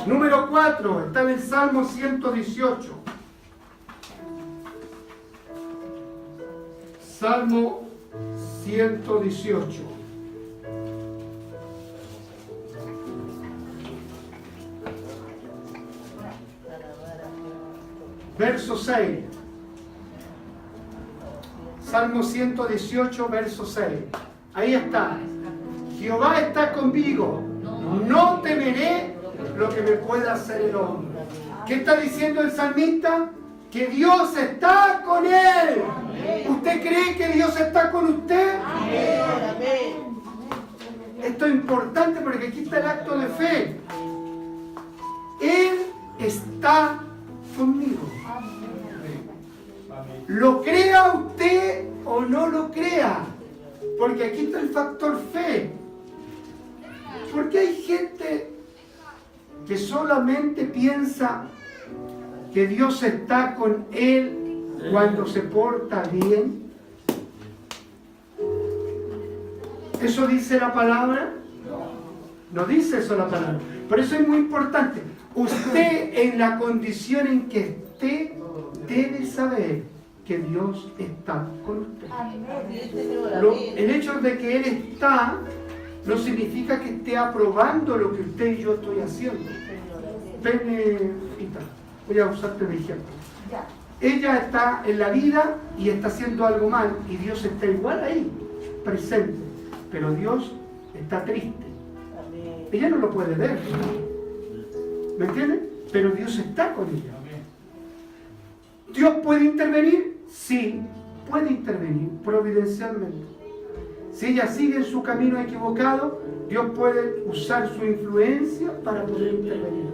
Número 4, está en el Salmo 118. Salmo 118. Verso 6. Salmo 118, verso 6. Ahí está. Jehová está conmigo. No temeré lo que me pueda hacer el hombre. ¿Qué está diciendo el salmista? Que Dios está con él. ¿Usted cree que Dios está con usted? Amén. Esto es importante porque aquí está el acto de fe. Él está conmigo. Lo crea usted o no lo crea, porque aquí está el factor fe. Porque hay gente que solamente piensa que Dios está con él cuando se porta bien. ¿Eso dice la palabra? No dice eso la palabra. Por eso es muy importante. Usted, en la condición en que esté, debe saber que Dios está con usted. Sí, Señor, amén. El hecho de que Él está no significa que esté aprobando lo que usted y yo estoy haciendo. Benefita, voy a usarte de ejemplo. Ella está en la vida y está haciendo algo mal y Dios está igual ahí, presente. Pero Dios está triste. Amén. Ella no lo puede ver. ¿Me entienden? Pero Dios está con ella. ¿Dios puede intervenir? Sí, puede intervenir providencialmente. Si ella sigue en su camino equivocado, Dios puede usar su influencia para poder intervenir.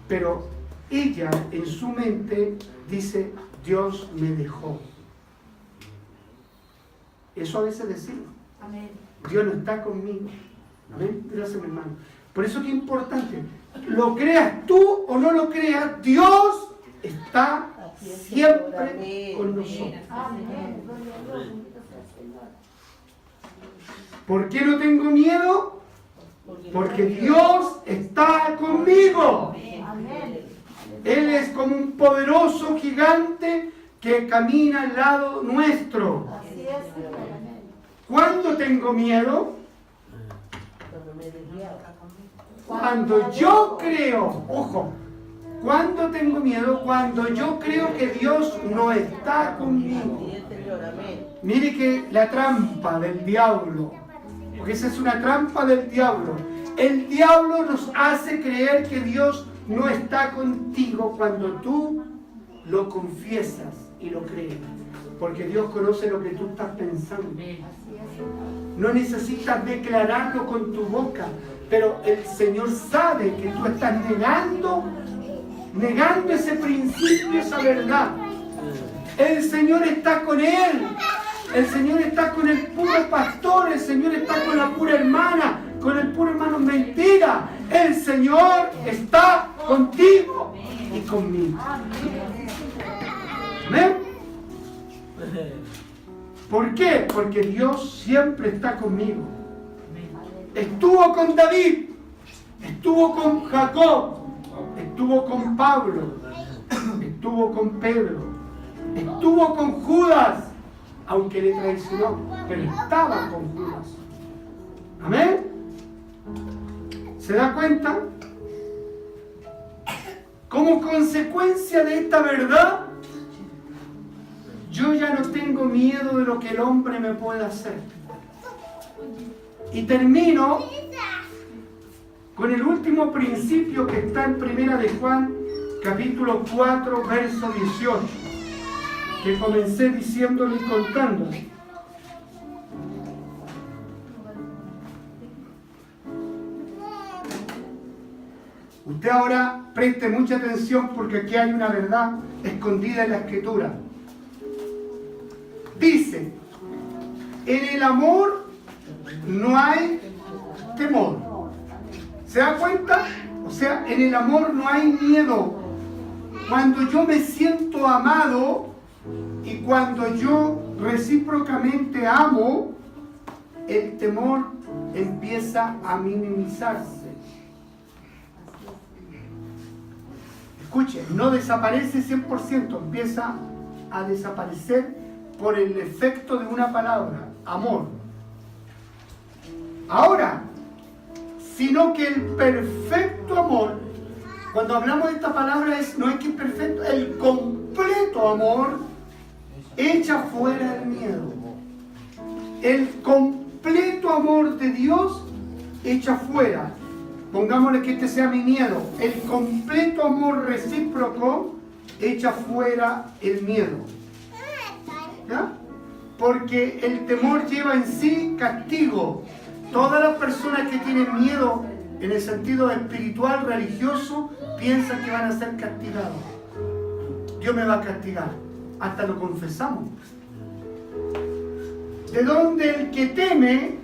Pero ella en su mente dice, Dios me dejó. Eso a veces decimos. Dios no está conmigo. Amén. Gracias, mi hermano. Por eso que es importante. Lo creas tú o no lo creas, Dios está siempre con nosotros. ¿Por qué no tengo miedo? Porque Dios está conmigo. Él es como un poderoso gigante que camina al lado nuestro. ¿Cuándo tengo miedo? Cuando yo creo, ojo, ¿cuándo tengo miedo? Cuando yo creo que Dios no está conmigo. Mire que la trampa del diablo, porque esa es una trampa del diablo. El diablo nos hace creer que Dios no está contigo cuando tú lo confiesas y lo crees. Porque Dios conoce lo que tú estás pensando. No necesitas declararlo con tu boca, pero el Señor sabe que tú estás negando ese principio, esa verdad. El Señor está con él. El Señor está con el puro pastor. El Señor está con la pura hermana. Con el puro hermano. Mentira. El Señor está contigo y conmigo. ¿Amén? ¿Por qué? Porque Dios siempre está conmigo. Estuvo con David. Estuvo con Jacob. Estuvo con Pablo. Estuvo con Pedro. Estuvo con Judas. Aunque le traicionó, pero estaba con Judas. ¿Amén? ¿Se da cuenta? Como consecuencia de esta verdad, yo ya no tengo miedo de lo que el hombre me pueda hacer. Y termino con el último principio que está en Primera de Juan, capítulo 4, verso 18. Que comencé diciéndole y contándole. Usted ahora preste mucha atención porque aquí hay una verdad escondida en la Escritura. Dice, en el amor no hay temor. ¿Se da cuenta? O sea, en el amor no hay miedo. Cuando yo me siento amado, y cuando yo recíprocamente amo, el temor empieza a minimizarse. Escuche, no desaparece 100%, empieza a desaparecer por el efecto de una palabra, amor. Ahora, sino que el perfecto amor, cuando hablamos de esta palabra no es que es perfecto, el completo amor echa fuera el miedo. El completo amor de Dios echa fuera. Pongámosle que este sea mi miedo. El completo amor recíproco echa fuera el miedo. ¿Ya? Porque el temor lleva en sí castigo. Todas las personas que tienen miedo en el sentido espiritual, religioso, piensan que van a ser castigados. Dios me va a castigar. Hasta lo confesamos. De donde el que teme,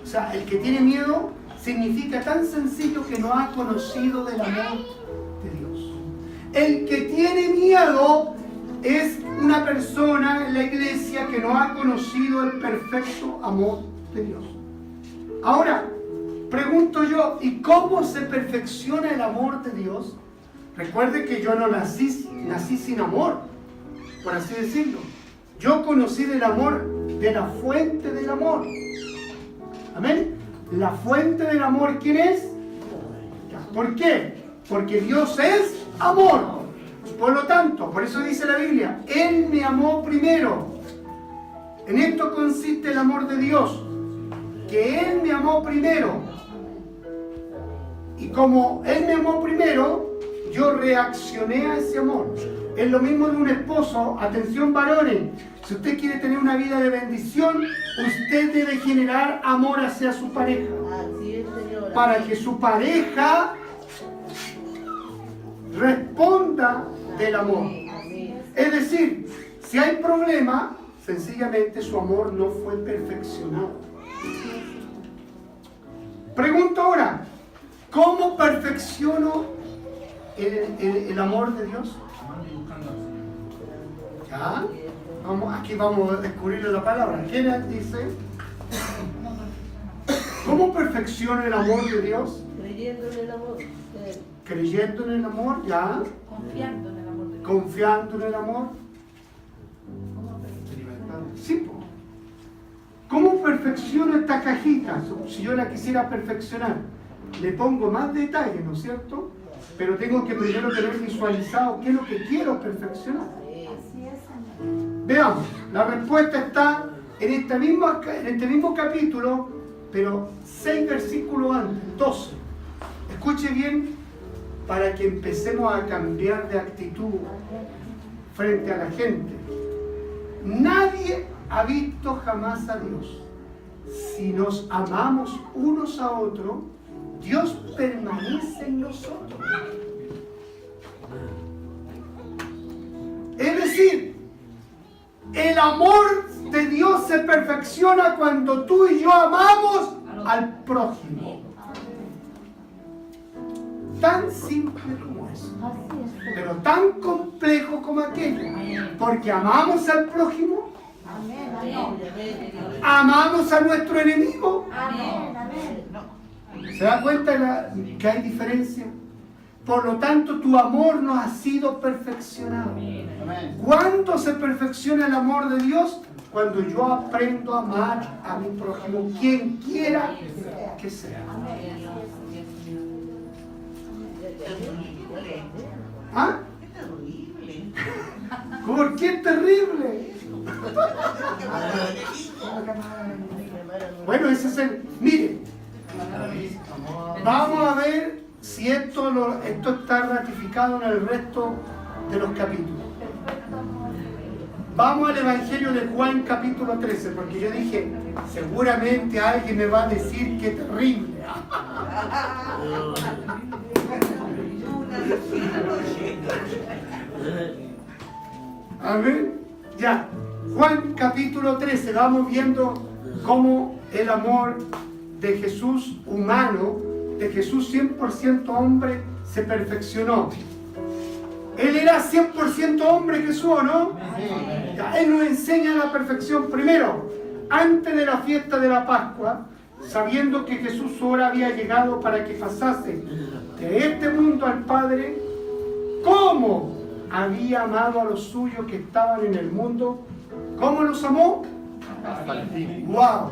o sea, el que tiene miedo, significa tan sencillo que no ha conocido del amor de Dios. El que tiene miedo es una persona en la iglesia que no ha conocido el perfecto amor de Dios. Ahora, pregunto yo, ¿y cómo se perfecciona el amor de Dios? Recuerde que yo no nací sin amor, por así decirlo. Yo conocí del amor, de la fuente del amor. Amén. La fuente del amor, ¿quién es? ¿Por qué? Porque Dios es amor. Por lo tanto, por eso dice la Biblia, Él me amó primero. En esto consiste el amor de Dios, que Él me amó primero. Y como Él me amó primero, yo reaccioné a ese amor. Es lo mismo de un esposo. Atención, varones, si usted quiere tener una vida de bendición, usted debe generar amor hacia su pareja. Así es, Señor. Para que su pareja responda del amor. Es decir, si hay problema, sencillamente su amor no fue perfeccionado. Pregunto ahora, ¿cómo perfecciono el amor de Dios? ¿Ya? Aquí vamos a descubrir la palabra. ¿Quién dice? ¿Cómo perfecciona el amor de Dios? Creyendo en el amor. Creyendo en el amor, ¿ya? Confiando en el amor de Dios. Confiando en el amor. Sí. ¿Cómo perfecciono esta cajita? Si yo la quisiera perfeccionar, le pongo más detalle, ¿no es cierto? Pero tengo que primero tener visualizado qué es lo que quiero perfeccionar. Así es, Señor. Veamos, la respuesta está en este mismo capítulo, pero 6 versículos antes, 12. Escuche bien para que empecemos a cambiar de actitud frente a la gente. Nadie ha visto jamás a Dios. Si nos amamos unos a otros, Dios permanece en nosotros. Es decir, el amor de Dios se perfecciona cuando tú y yo amamos al prójimo. Tan simple como eso, pero tan complejo como aquello, porque amamos al prójimo, amamos a nuestro enemigo. ¿Se da cuenta que hay diferencia? Por lo tanto, tu amor no ha sido perfeccionado. ¿Cuándo se perfecciona el amor de Dios? Cuando yo aprendo a amar a mi prójimo, quien quiera que sea. ¿Ah? ¿Por qué es terrible? Bueno, ese es el... Mire, vamos a ver si esto está ratificado en el resto de los capítulos. Vamos al Evangelio de Juan capítulo 13, porque yo dije, seguramente alguien me va a decir que terrible. A ver, ya, Juan capítulo 13, vamos viendo cómo el amor de Jesús humano, de Jesús 100% hombre, se perfeccionó. Él era 100% hombre, Jesús, ¿no? Ya, Él nos enseña la perfección. Primero, antes de la fiesta de la Pascua, sabiendo que Jesús su hora había llegado para que pasase de este mundo al Padre, ¿cómo había amado a los suyos que estaban en el mundo? ¿Cómo los amó? ¡Wow!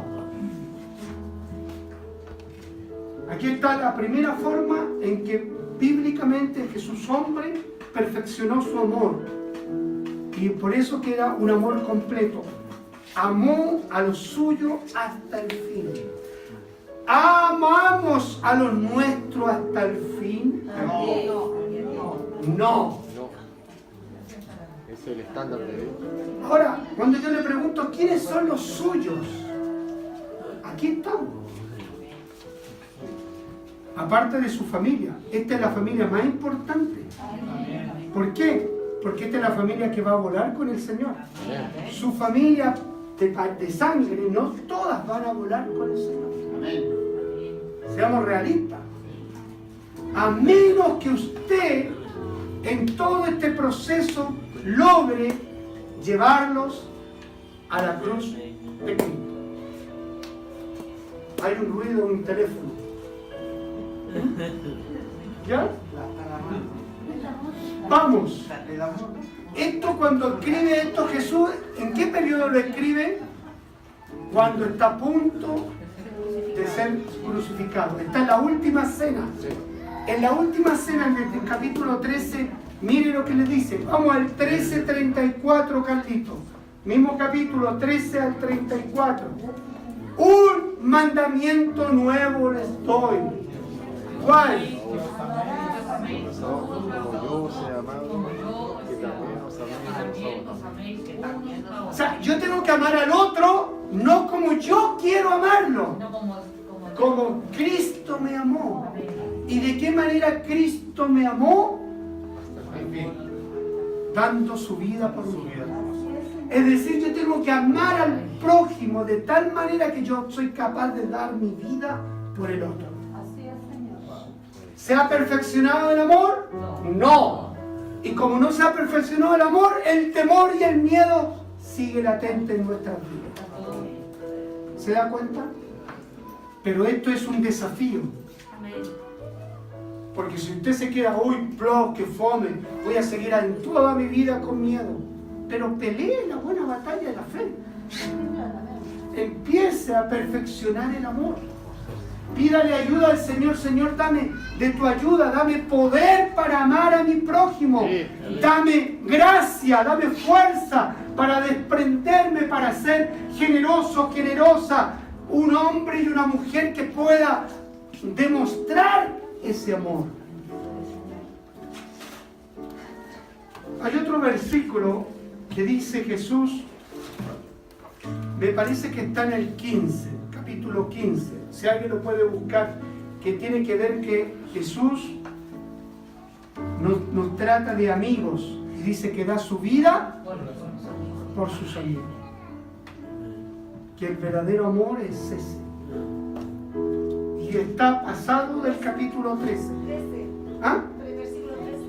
Aquí está la primera forma en que bíblicamente Jesús hombre perfeccionó su amor. Y por eso queda un amor completo. Amó a los suyos hasta el fin. ¿Amamos a los nuestros hasta el fin? No. Es el estándar de Dios. Ahora, cuando yo le pregunto quiénes son los suyos, aquí están. Aparte de su familia, esta es la familia más importante. ¿Por qué? Porque esta es la familia que va a volar con el Señor. Su familia de sangre, no todas van a volar con el Señor. Seamos realistas. A menos que usted en todo este proceso logre llevarlos a la cruz de Cristo. Hay un ruido en mi teléfono. ¿Ya? Vamos. Esto cuando escribe esto Jesús, ¿en qué periodo lo escribe? Cuando está a punto de ser crucificado. Está en la última cena. En la última cena, en el capítulo 13, mire lo que le dice. Vamos al 13:34, Carlito. Mismo capítulo, 13 al 34. Un mandamiento nuevo les doy. ¿Cuál? Como yo os he amado, que también os améis unos a otros. O sea, yo tengo que amar al otro, no como yo quiero amarlo, como Cristo me amó. ¿Y de qué manera Cristo me amó? Dando su vida por mí. Es decir, yo tengo que amar al prójimo de tal manera que yo soy capaz de dar mi vida por el otro. ¿Se ha perfeccionado el amor? No. Y como no se ha perfeccionado el amor, el temor y el miedo sigue latente en nuestras vidas. ¿Se da cuenta? Pero esto es un desafío. Porque si usted se queda, uy, que fome, voy a seguir en toda mi vida con miedo. Pero pelee la buena batalla de la fe. Empiece a perfeccionar el amor. Pídale ayuda al Señor. Señor, dame de tu ayuda, dame poder para amar a mi prójimo. Dame gracia, dame fuerza para desprenderme, para ser generoso, generosa. Un hombre y una mujer que pueda demostrar ese amor. Hay otro versículo que dice Jesús, me parece que está en el 15, capítulo 15, si alguien lo puede buscar, que tiene que ver que Jesús nos trata de amigos y dice que da su vida por sus amigos. Que el verdadero amor es ese. Y está pasado del capítulo 13. ¿Ah?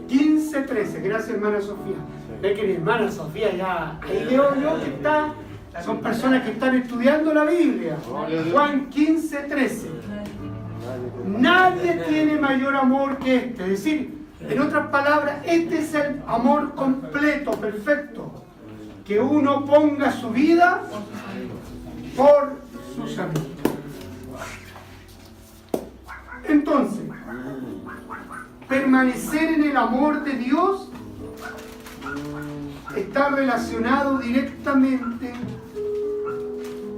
15, 13. Gracias, hermana Sofía. Ve que mi hermana Sofía ya... Ahí veo yo que está... Son personas que están estudiando la Biblia. Juan 15, 13. Nadie tiene mayor amor que este. Es decir, en otras palabras, este es el amor completo, perfecto. Que uno ponga su vida por sus amigos. Entonces, permanecer en el amor de Dios está relacionado directamente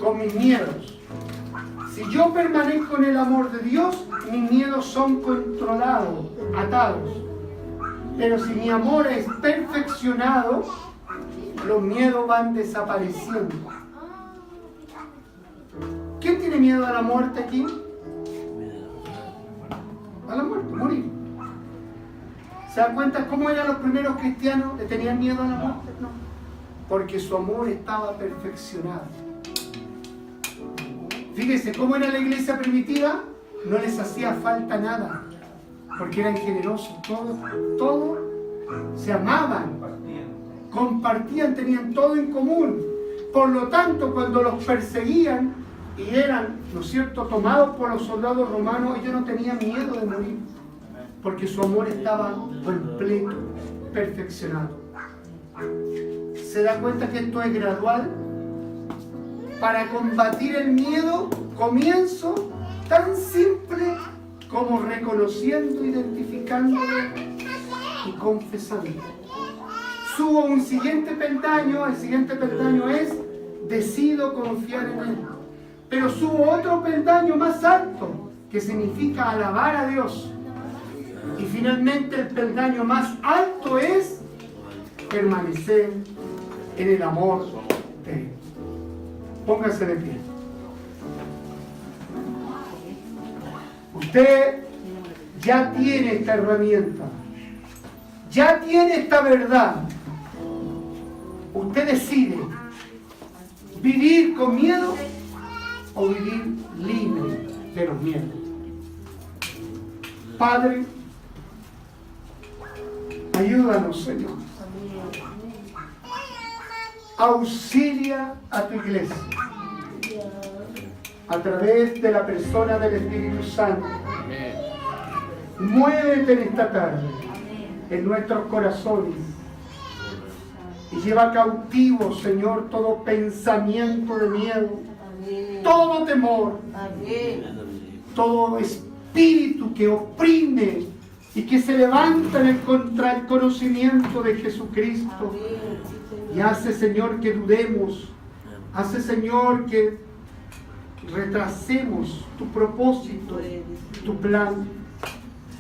con mis miedos. Si yo permanezco en el amor de Dios, mis miedos son controlados, atados. Pero si mi amor es perfeccionado, los miedos van desapareciendo. ¿Quién tiene miedo a la muerte aquí? A la muerte, morir. ¿Se dan cuenta cómo eran los primeros cristianos que tenían miedo a la muerte? No. Porque su amor estaba perfeccionado. Fíjense cómo era la iglesia primitiva, no les hacía falta nada, porque eran generosos, todos se amaban, compartían, tenían todo en común. Por lo tanto, cuando los perseguían y eran, ¿no es cierto?, tomados por los soldados romanos, ellos no tenían miedo de morir, porque su amor estaba completo, perfeccionado. ¿Se da cuenta que esto es gradual? Para combatir el miedo, comienzo tan simple como reconociendo, identificándolo y confesando. Subo un siguiente peldaño, el siguiente peldaño es decido confiar en Él. Pero subo otro peldaño más alto, que significa alabar a Dios. Y finalmente el peldaño más alto es permanecer en el amor de Él. Póngase de pie. Usted ya tiene esta herramienta, ya tiene esta verdad. Usted decide vivir con miedo o vivir libre de los miedos. Padre, ayúdanos, Señor. Auxilia a tu iglesia a través de la persona del Espíritu Santo. Muévete en esta tarde en nuestros corazones y lleva cautivo, Señor, todo pensamiento de miedo, todo temor, todo espíritu que oprime y que se levanta contra el conocimiento de Jesucristo. Y hace, Señor, que dudemos. Hace, Señor, que retrasemos tu propósito, tu plan.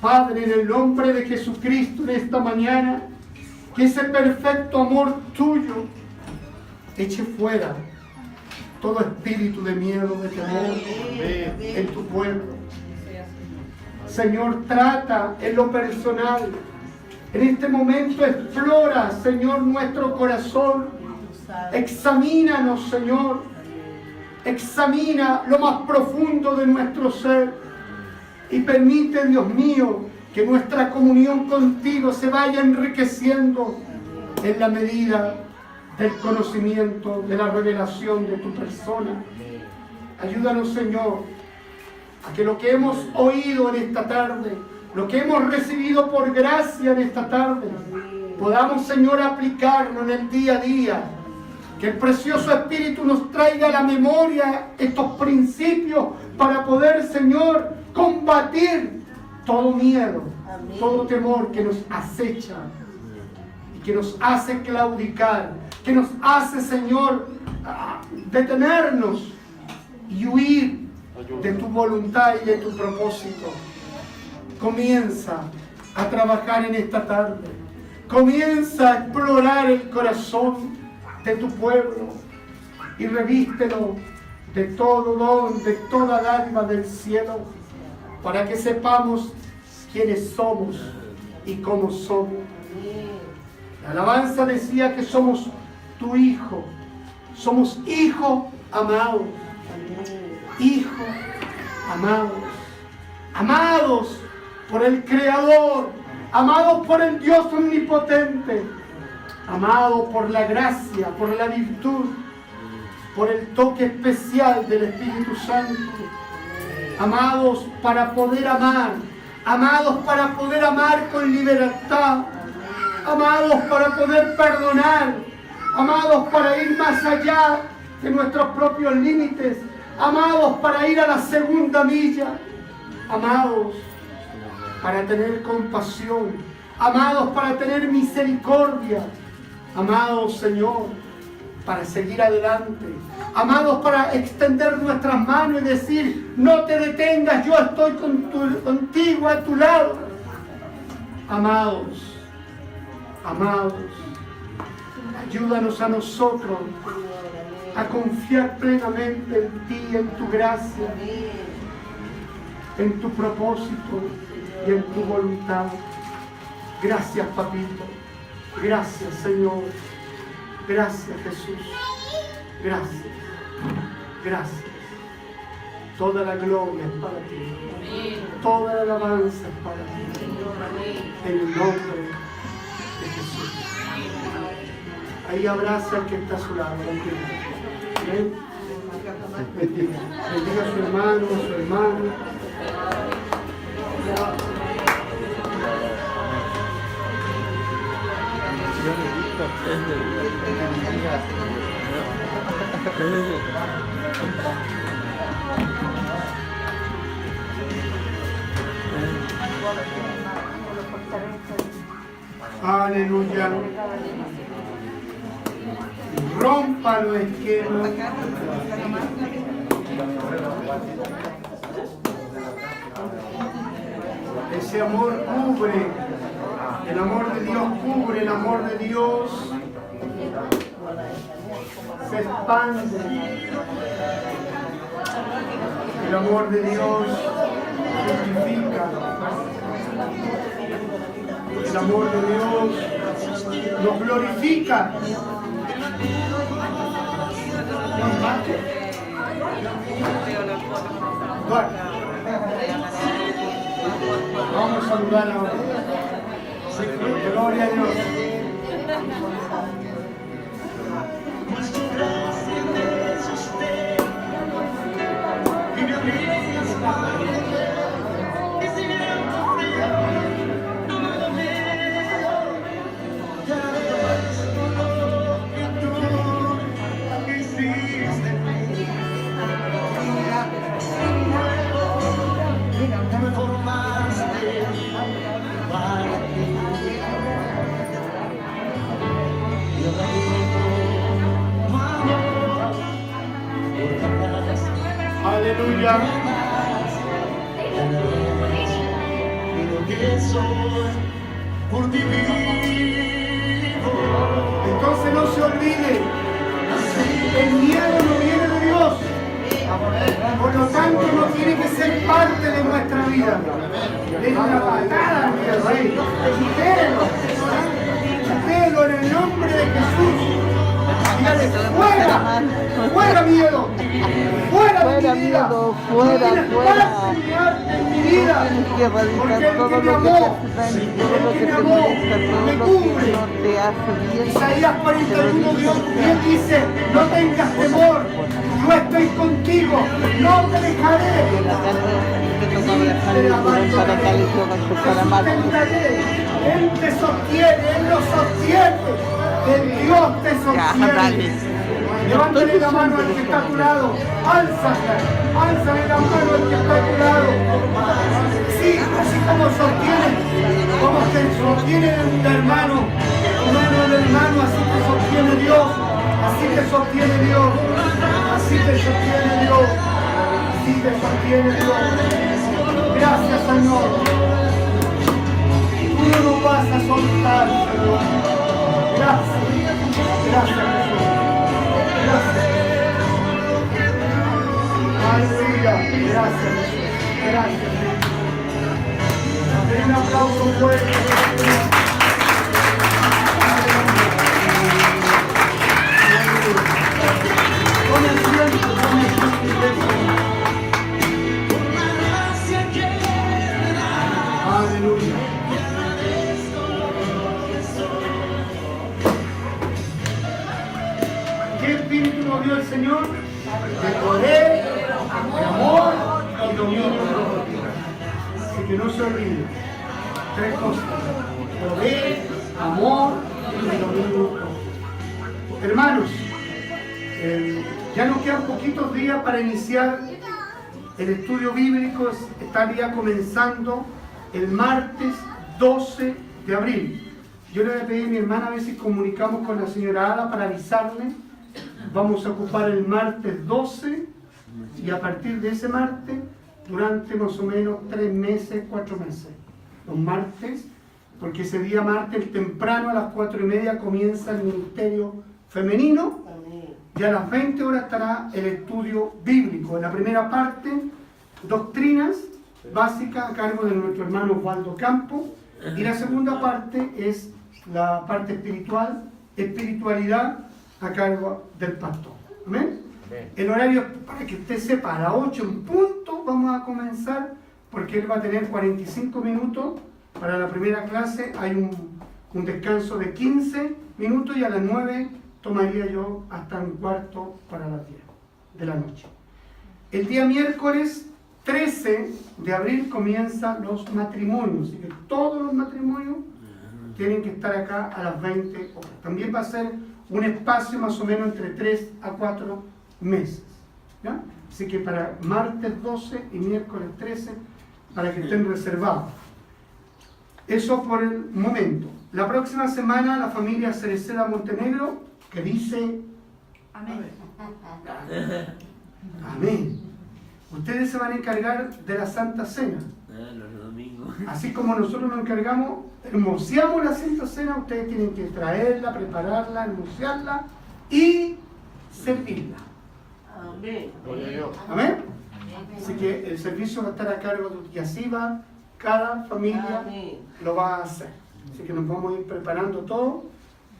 Padre, en el nombre de Jesucristo, en esta mañana, que ese perfecto amor tuyo eche fuera todo espíritu de miedo, de temor en tu pueblo. Señor, trata en lo personal. En este momento explora, Señor, nuestro corazón. Examínanos, Señor. Examina lo más profundo de nuestro ser. Y permite, Dios mío, que nuestra comunión contigo se vaya enriqueciendo en la medida del conocimiento, de la revelación de tu persona. Ayúdanos, Señor, a que lo que hemos oído en esta tarde, lo que hemos recibido por gracia en esta tarde, podamos, Señor, aplicarlo en el día a día. Que el precioso Espíritu nos traiga a la memoria estos principios para poder, Señor, combatir todo miedo, todo temor que nos acecha y que nos hace claudicar, que nos hace, Señor, detenernos y huir de tu voluntad y de tu propósito. Comienza a trabajar en esta tarde. Comienza a explorar el corazón de tu pueblo y revístelo de todo don, de toda dádiva del cielo, para que sepamos quiénes somos y cómo somos. La alabanza decía que somos tu hijo, somos hijo amados, hijo amados, amados por el Creador, amados por el Dios omnipotente, amados por la gracia, por la virtud, por el toque especial del Espíritu Santo, amados para poder amar, amados para poder amar con libertad, amados para poder perdonar, amados para ir más allá de nuestros propios límites, amados para ir a la segunda milla, amados para tener compasión, amados para tener misericordia, amados, Señor, para seguir adelante, amados para extender nuestras manos y decir: no te detengas, yo estoy contigo a tu lado. Amados, amados, ayúdanos a nosotros a confiar plenamente en ti, en tu gracia, en tu propósito y en tu voluntad. Gracias, papito. Gracias, Señor. Gracias, Jesús. Gracias. Gracias. Toda la gloria es para ti. Toda la alabanza es para ti. En el nombre de Jesús. Ahí abraza al que está a su lado. Amén. Bendiga. Bendiga a su hermano, a su hermana. Aleluya. Rompa los esquemas. Ese amor cubre. El amor de Dios cubre, el amor de Dios se expande. El amor de Dios justifica. El amor de Dios nos glorifica. Vamos a saludar ahora. Gloria a Dios. Aleluya. Entonces no se olvide, el miedo no viene de Dios, por lo tanto no tiene que ser parte de nuestra vida. Den una patada al Rey, quítelo en el nombre de Jesús. Dígale: fuera, fuera miedo, fuera de mi vida, fuera, fuera. En mi vida, Tienes que erradicar todo lo que te hace daño, todo lo que te molesta, todo lo que no te hace bien. Isaías 41, Dios dice: no tengas temor, yo estoy contigo, no te dejaré. Él te sostiene, Él lo sostiene. El Dios te sostiene. Levántale la mano al que está a tu lado. Álzale la mano al que está a tu lado. Sí, así como te sostiene un hermano, así te sostiene Dios. Así te sostiene Dios. Así te sostiene Dios. Así te sostiene Dios. Gracias, Señor. Tú no nos vas a soltar, Señor. Gracias. Gracias, Jesús. Gracias. Aleluya. Gracias, Jesús. Gracias, Jesús. Den un aplauso fuerte. Con el cielo, con el aleluya. ¿Qué espíritu nos dio el Señor? De poder, de amor y dominio propio. Así que no se olviden. 3 cosas: poder, amor y dominio propio. Hermanos, ya nos quedan poquitos días para iniciar el estudio bíblico. Estaría comenzando el martes 12 de abril. Yo le voy a pedir a mi hermana a ver si comunicamos con la señora Ada para avisarle. Vamos a ocupar el martes 12 y a partir de ese martes, durante más o menos 3 meses, 4 meses. Los martes, porque ese día martes temprano a las 4:30 comienza el ministerio femenino. Y a las 20 horas estará el estudio bíblico. En la primera parte, doctrinas básicas a cargo de nuestro hermano Osvaldo Campo. Y la segunda parte es la parte espiritual, espiritualidad a cargo del pastor. ¿Amén? El horario, para que usted sepa, a las 8 en punto vamos a comenzar, porque él va a tener 45 minutos para la primera clase. Hay un descanso de 15 minutos y a las 9 tomaría yo hasta un cuarto para las 10 de la noche. El día miércoles 13 de abril comienzan los matrimonios, así que todos los matrimonios tienen que estar acá a las 20 horas. También va a ser un espacio más o menos entre 3 a 4 meses. ¿Ya? Así que para martes 12 y miércoles 13, para que estén reservados. Eso por el momento. La próxima semana la familia Cereceda Montenegro, que dice amén. Amén. Ustedes se van a encargar de la Santa Cena. Los domingos. Así como nosotros nos encargamos, hermoseamos la Santa Cena, ustedes tienen que traerla, prepararla, hermosearla y servirla. Amén. Amén. Así que el servicio va a estar a cargo de y así va, cada familia Amén. lo va a hacer. Así que nos vamos a ir preparando todo.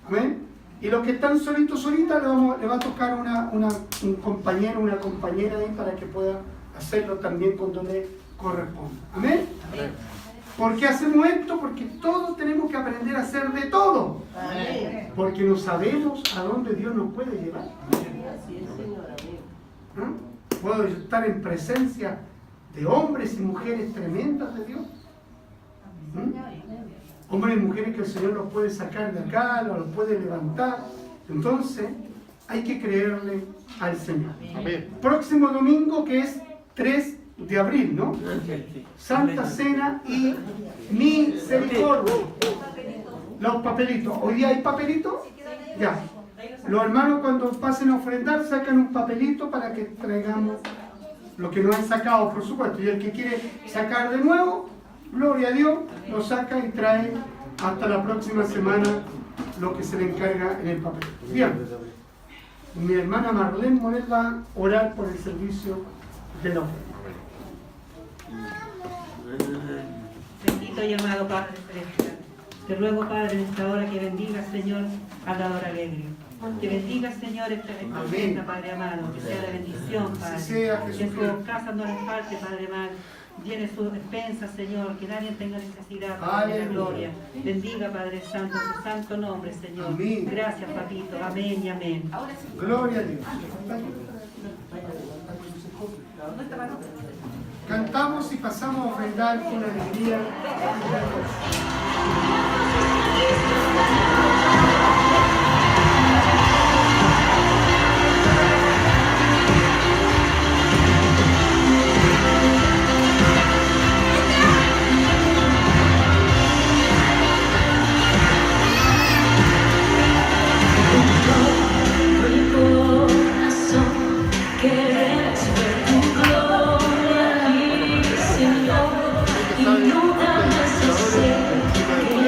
Amén. Y los que están solitos, solitas, le va a tocar un compañero, una compañera ahí para que pueda hacerlo también cuando le corresponda. Amén. ¿Por qué hacemos esto? Porque todos tenemos que aprender a hacer de todo. Amén. Porque no sabemos a dónde Dios nos puede llevar. Así es, Señor. Amén. ¿No? Puedo estar en presencia de hombres y mujeres tremendas de Dios. Hombres y mujeres que el Señor los puede sacar de acá, los puede levantar. Entonces, hay que creerle al Señor. Amén. Próximo domingo, que es 3 de abril, ¿no? Santa Cena y Misericordia. Los papelitos. ¿Hoy día hay papelitos? Ya. Los hermanos cuando pasen a ofrendar sacan un papelito para que traigamos lo que no han sacado, por supuesto. Y el que quiere sacar de nuevo, gloria a Dios, lo saca y trae hasta la próxima semana lo que se le encarga en el papel. Bien. Mi hermana Marlene Morel va a orar por el servicio de la ofrenda. Bendito y amado Padre Celestial, te ruego, Padre, en esta hora que bendiga, Señor, al dador alegre. Que bendiga, Señor, esta ofrenda, Padre amado, que sea de bendición, Padre. Que en su casa no les falte, Padre amado. Llene su despensa, Señor, que nadie tenga necesidad, Padre de la gloria. Bendiga, Padre Santo, su santo nombre, Señor. Amén. Gracias, Papito. Amén y amén. Gloria a Dios. Cantamos y pasamos a ofrendar con alegría. Sabe,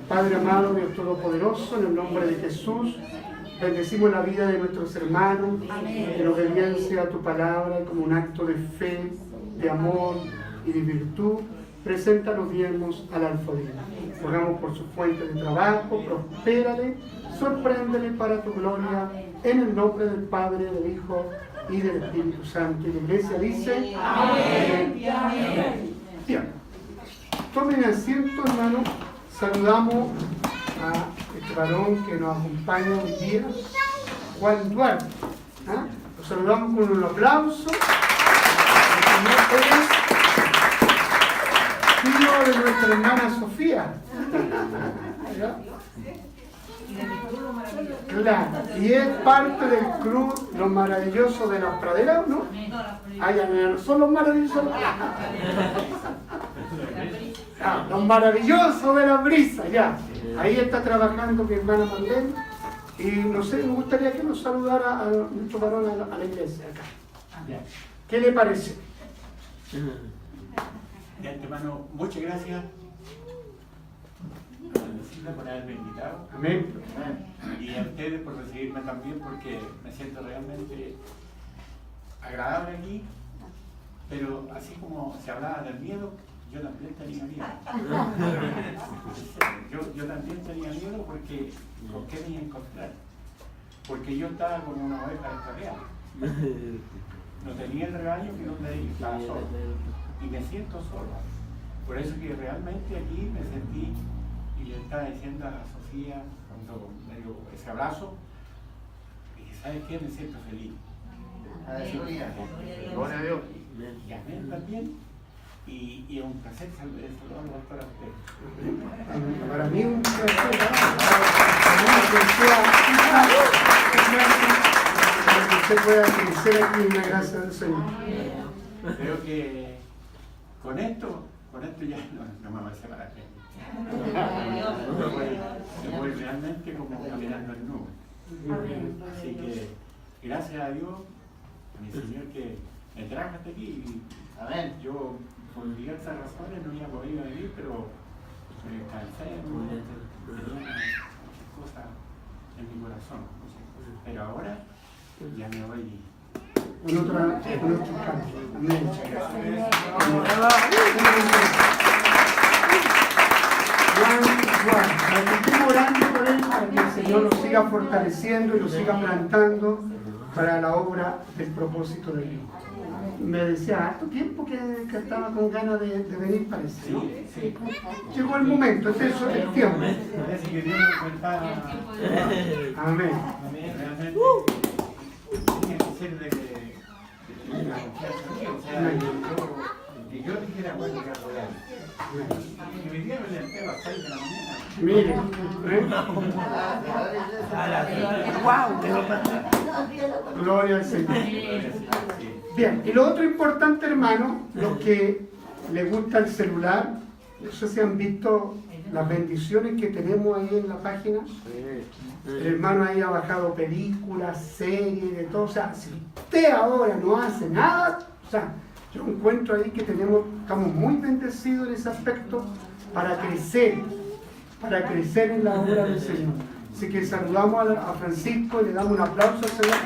Padre amado, Dios Todopoderoso, en el nombre de Jesús, bendecimos la vida de nuestros hermanos, en obediencia a tu palabra, como un acto de fe, de amor y de virtud. Presenta los diezmos al alfolí. Rogamos por su fuente de trabajo, prospérale, sorpréndele para tu gloria, en el nombre del Padre, del Hijo y del Espíritu Santo. Y la iglesia dice: amén. Bien. Tomen asiento, hermano. Saludamos a este varón que nos acompaña hoy día, Juan Duarte. ¿Ah? Lo saludamos con un aplauso. Es tío de nuestra hermana Sofía. Claro, y es parte del club Los Maravillosos de las Praderas, ¿no? Son los maravillosos. Los Maravillosos de la Brisa, ya. Ahí está trabajando mi hermana Marlene. Y no sé, me gustaría que nos saludara a nuestro varón a la iglesia acá. ¿Qué le parece? De antemano, muchas gracias por haberme invitado. Amén. Y a ustedes por recibirme también, porque me siento realmente agradable aquí. Pero así como se hablaba del miedo, yo también tenía miedo. Yo también tenía miedo porque ¿con qué me iba a encontrar? Porque yo estaba como una oveja descarriada. No tenía el rebaño que donde ir, estaba solo. Y me siento solo. Por eso que realmente aquí me sentí, y le estaba diciendo a Sofía cuando me dio ese abrazo, y ¿sabes qué? Me siento feliz. Gloria a Dios. Y amén también. Y es un placer saludarlo para ustedes. Para mí un placer. Para que usted pueda crecer aquí en la gracia del Señor. Creo que con esto ya no me voy a separar. Me voy realmente como caminando en nubes. Así que gracias a Dios, a mi Señor, que me trajo hasta aquí. Amén. Yo por diversas razones no había podido venir, pero me cansé, tenía muchas cosas en mi corazón, pero ahora ya me voy. Con otro canto. Amén. Para que estemos orando por él, para que el Señor lo siga fortaleciendo y lo siga plantando para la obra del propósito de Dios. Me decía, harto tiempo que estaba con ganas de venir, parece, ¿no? Sí. Llegó el momento, este es el tiempo. Parece que Dios nos cuenta. Amén. Realmente tiene que ser de una confianza mía. O sea, que yo dijera, bueno, que apoyar. Y hoy día me levanté a las 6 de la mañana. Mire, gloria al Señor. Bien, y lo otro importante, hermano, los que les gusta el celular, no sé si han visto las bendiciones que tenemos ahí en la página. El hermano ahí ha bajado películas, series, de todo. O sea, si usted ahora no hace nada, o sea, yo encuentro ahí que estamos muy bendecidos en ese aspecto para crecer en la obra del Señor. Así que saludamos a Francisco y le damos un aplauso al Señor.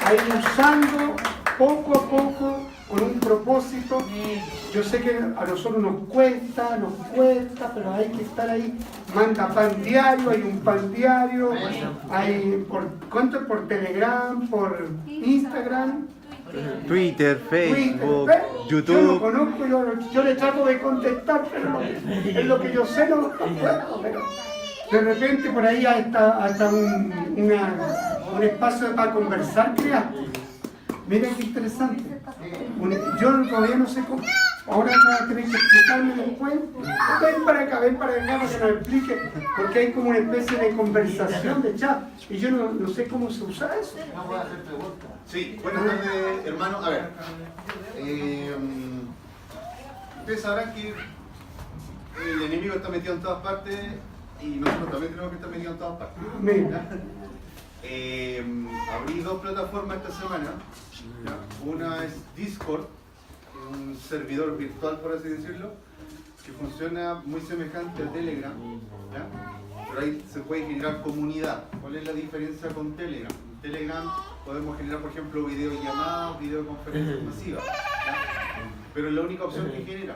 Ahí usando poco a poco con un propósito. Yo sé que a nosotros nos cuesta, pero hay que estar ahí. Manda pan diario, hay un pan diario, hay por Telegram, por Instagram, Twitter, Facebook, Yo lo YouTube. conozco, yo le trato de contestar, pero es lo que yo sé, no puedo. Pero de repente por ahí hasta un espacio para conversar creaste. Mira qué interesante. Yo todavía no sé cómo. Ahora vas a tener que explicarme después. Ven para acá para que nos explique. Porque hay como una especie de conversación de chat. Y yo no sé cómo se usa eso. Vamos a hacer preguntas. Sí, buenas tardes, hermano. A ver. Ustedes sabrán que el enemigo está metido en todas partes y nosotros también tenemos que estar metidos en todas partes. Mira. Abrí dos plataformas esta semana. ¿Ya? Una es Discord, un servidor virtual, por así decirlo, que funciona muy semejante a Telegram, ¿ya? Pero ahí se puede generar comunidad. ¿Cuál es la diferencia con Telegram? En Telegram podemos generar, por ejemplo, videollamadas, videoconferencias masivas, ¿ya? Pero es la única opción que genera.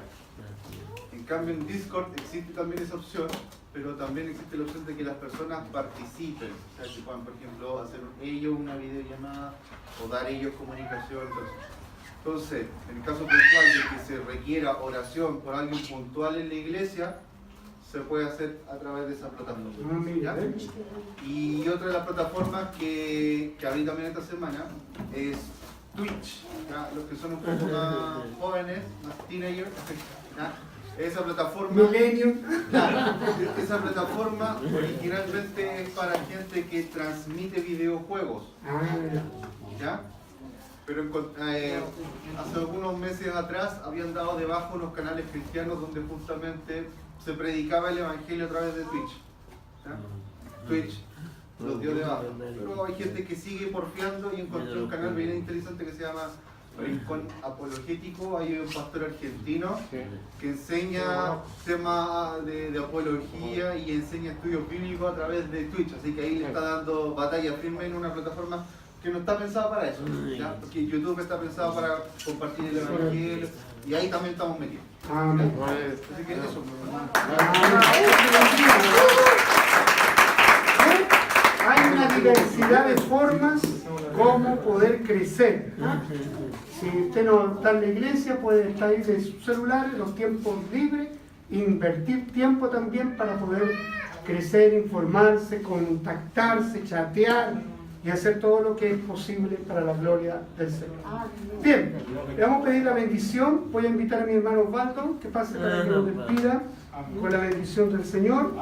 En cambio, en Discord existe también esa opción, pero también existe la opción de que las personas participen, o sea, que puedan, por ejemplo, hacer ellos una videollamada o dar ellos comunicación. Entonces, en el caso puntual de que se requiera oración por alguien puntual en la iglesia, se puede hacer a través de esa plataforma. ¿Ya? Y otra de las plataformas que abrí también esta semana es Twitch. ¿Ya? Los que son un poco más jóvenes, más teenagers, ¿ya? Esa plataforma, esa plataforma originalmente es para gente que transmite videojuegos, ¿ya? Pero hace algunos meses atrás habían dado de baja unos canales cristianos donde justamente se predicaba el evangelio a través de Twitch, ¿ya? Twitch los dio de baja, pero hay gente que sigue porfiando y encontré un canal bien interesante que se llama Rincón Apologético. Hay un pastor argentino que enseña temas de apología y enseña estudios bíblicos a través de Twitch, así que ahí le está dando batalla firme en una plataforma que no está pensada para eso, ¿ya? Porque YouTube está pensado para compartir el evangelio y ahí también estamos metidos. Así que eso. Hay una diversidad de formas como poder crecer. Si usted no está en la iglesia, puede estar ahí de su celular en los tiempos libres, invertir tiempo también para poder crecer, informarse, contactarse, chatear y hacer todo lo que es posible para la gloria del Señor. Bien, le vamos a pedir la bendición. Voy a invitar a mi hermano Osvaldo que pase para que nos despida con la bendición del Señor.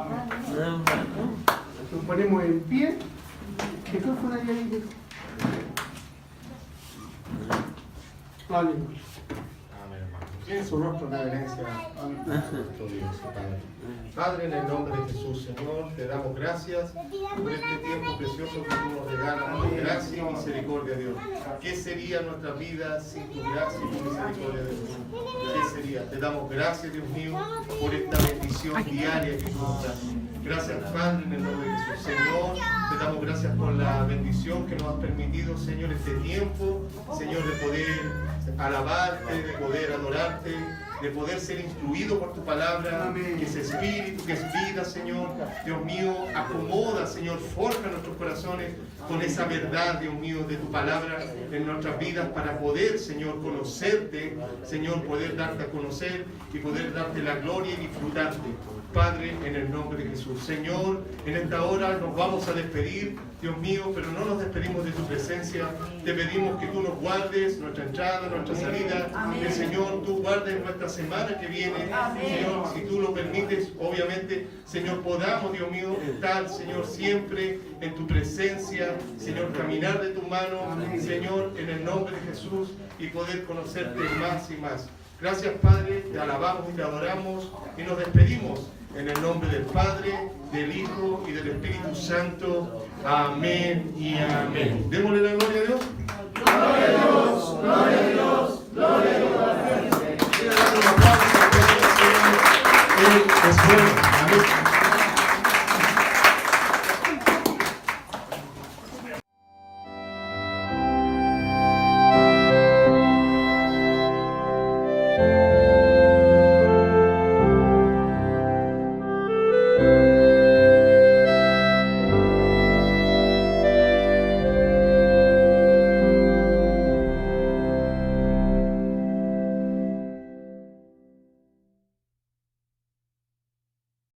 Nos ponemos en pie. ¿Qué fue una ahí? Aleluya. Tiene su rostro una herencia a nuestro Dios, Padre. Padre, en el nombre de Jesús, Señor, te damos gracias por este tiempo precioso que tú nos regalas. Gracia y misericordia, Dios. ¿Qué sería nuestra vida sin tu gracia y tu misericordia, Dios? ¿Qué sería? Te damos gracias, Dios mío, por esta bendición diaria que tú nos das. Gracias, Padre, en el nombre de Jesús. Señor, te damos gracias por la bendición que nos has permitido, Señor, este tiempo, Señor, de poder alabarte, de poder adorarte, de poder ser instruido por tu palabra, Amén. que ese espíritu, que es vida, Señor. Dios mío, acomoda, Señor, forja nuestros corazones con esa verdad, Dios mío, de tu palabra en nuestras vidas para poder, Señor, conocerte, Señor, poder darte a conocer y poder darte la gloria y disfrutarte. Padre, en el nombre de Jesús. Señor, en esta hora nos vamos a despedir, Dios mío, pero no nos despedimos de tu presencia. Te pedimos que tú nos guardes nuestra entrada, nuestra salida. Que, Señor, tú guardes nuestra semana que viene. Señor, si tú lo permites, obviamente, Señor, podamos, Dios mío, estar, Señor, siempre en tu presencia. Señor, caminar de tu mano, Señor, en el nombre de Jesús y poder conocerte más y más. Gracias, Padre, te alabamos y te adoramos y nos despedimos en el nombre del Padre, del Hijo y del Espíritu Santo. Amén y amén. Démosle la gloria a Dios.